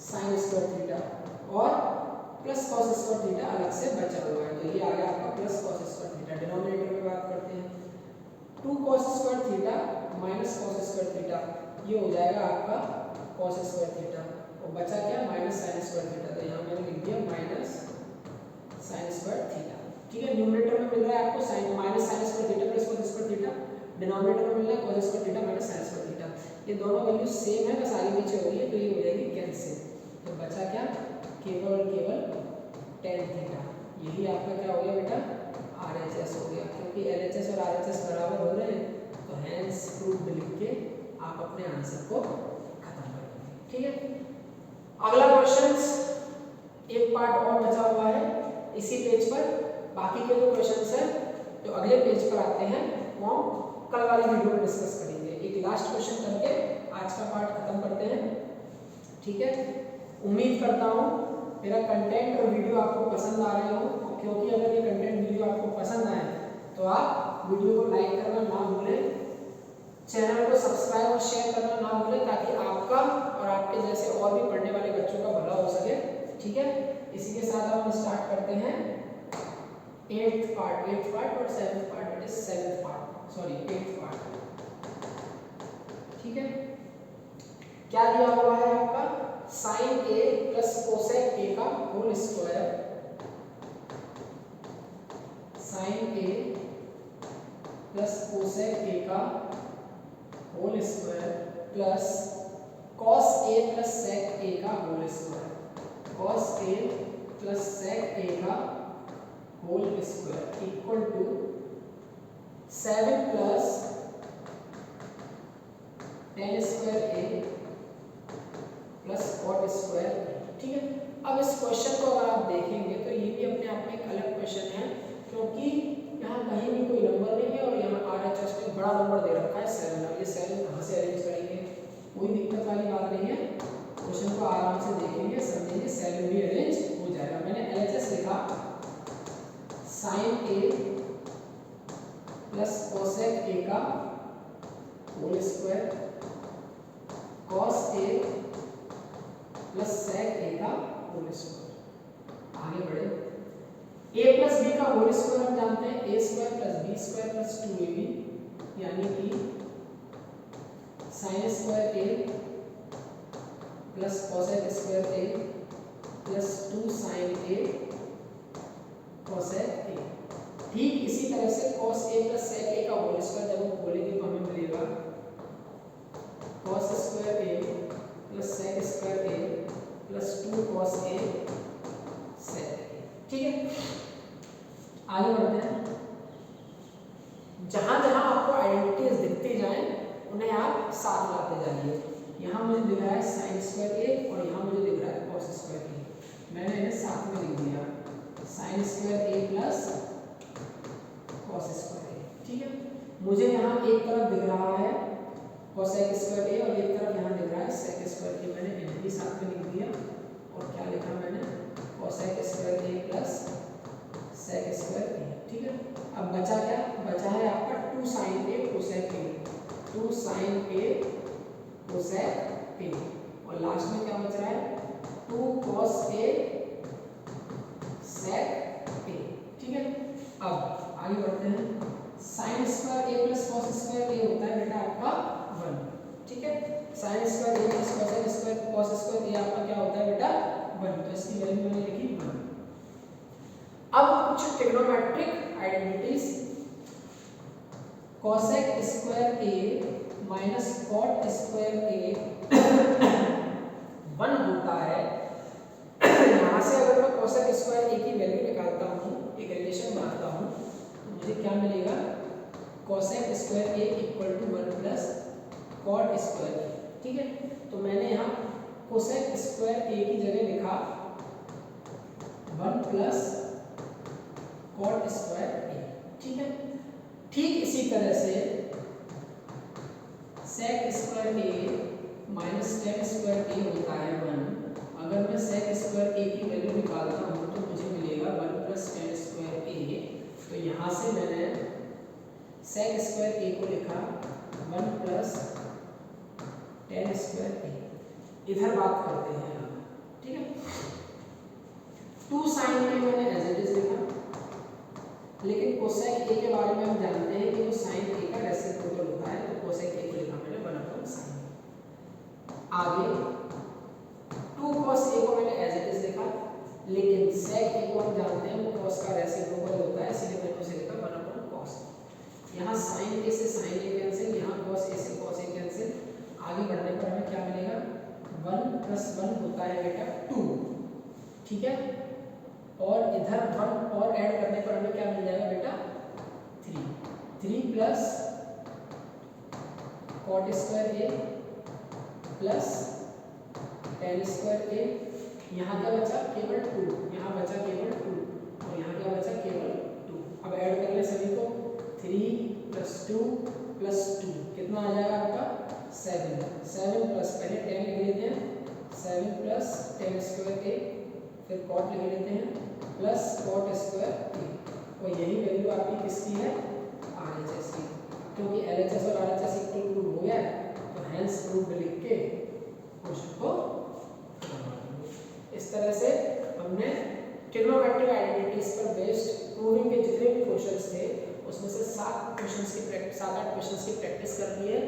sin स्क्वायर थीटा और प्लस cos स्क्वायर थीटा अलग से बचा हुआ है, तो ये आ गया आपका plus cos square theta. Denominator में बात करते हैं, 2 cos square theta minus cos square theta, ये हो जाएगा आपका cos स्क्वायर थीटा, और बचा क्या, माइनस sin स्क्वायर थीटा, तो यहाँ मैंने लिख दिया माइनस sin स्क्वायर थीटा। ठीक है, न्यूमरेटर में मिल रहा है आपको sin minus sin square theta plus cos square theta, denominator में मिल रहा है cos square theta minus sin square theta. ये दोनों वैल्यू सेम है, बस आगे नीचे हो गई है, तो ये हो जाएगी कैंसिल, तो बचा क्या, केवल और केवल tan थीटा। यही आपका क्या हो गया बेटा, RHS हो गया, क्योंकि LHS और RHS बराबर हो रहे हैं, तो हेंस प्रूव्ड लिख के आप अपने आंसर को खत्म कर देंगे। ठीक है, अगला क्वेश्चंस एक पार्ट और बचा हुआ है इसी पेज पर, बाकी के जो क्वेश्चंस हैं जो अगले पेज पर आते हैं वो कल वाली वीडियो में डिस्कस करेंगे। एक लास्ट क्वेश्चन करके आज का पार्ट खत्म करते हैं। ठीक है, उम्मीद करता हूँ मेरा कंटेंट और वीडियो आपको पसंद आ रहे हो, क्योंकि अगर ये कंटेंट वीडियो आपको पसंद आए तो आप वीडियो को लाइक करना ना भूलें, चैनल को सब्सक्राइब और शेयर करना ना भूलें, ताकि आपका और आपके जैसे और भी पढ़ने वाले बच्चों का भला हो सके। ठीक है, इसी के साथ हम स्टार्ट करते हैं 8th पार्ट और 7th part, it is 7th part, sorry 8th part. ठीक है, क्या दिया हुआ है आपका, sin a plus cosec a का whole square, sin a plus cosec a का whole square plus cos a plus sec a का whole square, cos a plus sec a का whole square equal to 7 plus tan square a plus cot square. ठीक है, अब इस question को अगर आप देखेंगे तो ये भी अपने आप में एक अलग क्वेश्चन है, क्योंकि यहाँ कहीं भी कोई नंबर नहीं है और यहाँ RHS में बड़ा नंबर दे रखा है 7। अब ये 7 कहाँ से अरेंज करेंगे, कोई दिक्कत वाली बात नहीं है, क्वेश्चन को आराम से देखेंगे समझेंगे, 7 भी अरेंज हो जाएगा। मैंने LHS लिखा sin a plus cosec a का whole square, cos a plus sec a का होल स्क्वायर। आगे बढ़े, a प्लस b का होल स्क्वायर हम जानते हैं a square plus b square plus 2ab, यानी कि sine square A plus cosec square A plus 2 sine A cosec A. ठीक इसी तरह से cos a plus sec a का होल स्क्वायर जब हम खोलेंगे तो हमें मिलेगा cos square a plus sec square a plus 2 cos a sec a। ठीक है, आगे बढ़ते हैं। जहां जहां आपको आइडेंटिटीज दिखती जाएं उन्हें आप साथ लाते जाइए। यहाँ मुझे दिख रहा है साइन स्क्वायर ए और यहाँ मुझे दिख रहा है cos स्क्वायर ए, मैंने इन्हें साथ में लिख दिया sign square A plus cos square ए। ठीक है, मुझे यहाँ एक तरफ दिख रहा है cosec स्क्वायर ए और एक तरफ यहाँ दिख रहा है sec स्क्वायर ए, मैंने इन्हें भी साथ में लिख दिया और क्या लिखा मैंने cosec square A plus sec square ए। ठीक है, अब बचा क्या, बचा है आपका 2 sin a cosec a, 2 sin a cosec a और लास्ट में क्या बच रहा है 2 cos a sec a। ठीक है, अब आगे बढ़ते हैं। Sine square A plus cos square A होता है बेटा आपका 1। ठीक है, sine square A plus cosec square cos square A आपका क्या होता है बेटा 1, तो इसकी वैल्यू मैंने लिखी 1। अब कुछ trigonometric identities, cosec square a minus cot square a 1 होता है। यहाँ से अगर मैं cosec स्क्वायर a की वैल्यू निकालता हूँ, एक रिलेशन बनाता हूँ, तो मुझे क्या मिलेगा cosec square a equal to 1 plus cot square a। ठीक है, तो मैंने यहाँ cosec स्क्वायर a की जगह लिखा 1 प्लस cot स्क्वायर a। ठीक है, ठीक इसी तरह से sec square a minus tan square a होता है 1। अगर मैं sec स्क्वायर a की वैल्यू निकालता हूँ तो मुझे मिलेगा 1 प्लस tan स्क्वायर a। तो यहाँ से मैंने sec स्क्वायर a को लिखा 1 प्लस tan स्क्वायर a। इधर बात करते हैं हम। ठीक है, 2 sin a मैंने एज इट इज लिखा, लेकिन cosec a के बारे में हम जानते हैं कि वो sin a का रेसिप्रोकल होता है, तो cosec a को लिखा मैंने 1/sin। आगे 2 cos a को मैंने एज इट इज लिखा, लेकिन sec a को हम जानते हैं वो cos का रेसिप्रोकल होता है, इसलिए मैंने उसे लिखा 1/cos। यहाँ sin a से sin a कैंसिल, यहाँ cos a से cos a कैंसिल। आगे बढ़ने पर हमें क्या मिलेगा 1 प्लस 1 होता है बेटा 2। ठीक है, और इधर 1 और ऐड करने पर हमें क्या मिल जाएगा बेटा 3 plus cot square a plus tan square a। यहाँ क्या बचा केवल 2, यहाँ बचा केवल 2 और यहाँ क्या बचा केवल 2। अब ऐड कर ले सभी को, 3 प्लस 2 प्लस 2 कितना आ जाएगा आपका 7 प्लस पहले tan लिख लेते हैं 7 प्लस tan स्क्वायर a, फिर cot लिख लेते हैं प्लस cot स्क्वायर a। और यही वैल्यू आपकी किसकी है RHS की, क्योंकि LHS और RHS इक्वल टू हो गया तो हेंस प्रूव्ड लिख के क्वेश्चन को इस तरह से हमने ट्रिग्नोमेट्रिक आइडेंटिटीज पर बेस्ड प्रूविंग के जितने भी क्वेश्चंस थे उसमें से 7-8 क्वेश्चंस की प्रैक्टिस कर ली है।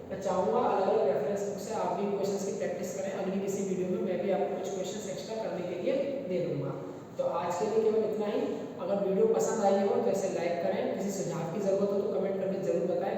मैं चाहूँगा अलग अलग रेफरेंस बुक से आप भी क्वेश्चंस की प्रैक्टिस करें। अगली किसी वीडियो में मैं भी आपको कुछ क्वेश्चंस एक्स्ट्रा करने के लिए दे दूँगा। तो आज के लिए केवल इतना ही। अगर वीडियो पसंद आई हो तो इसे लाइक करें, किसी सुझाव की ज़रूरत हो तो कमेंट करके ज़रूर बताएं।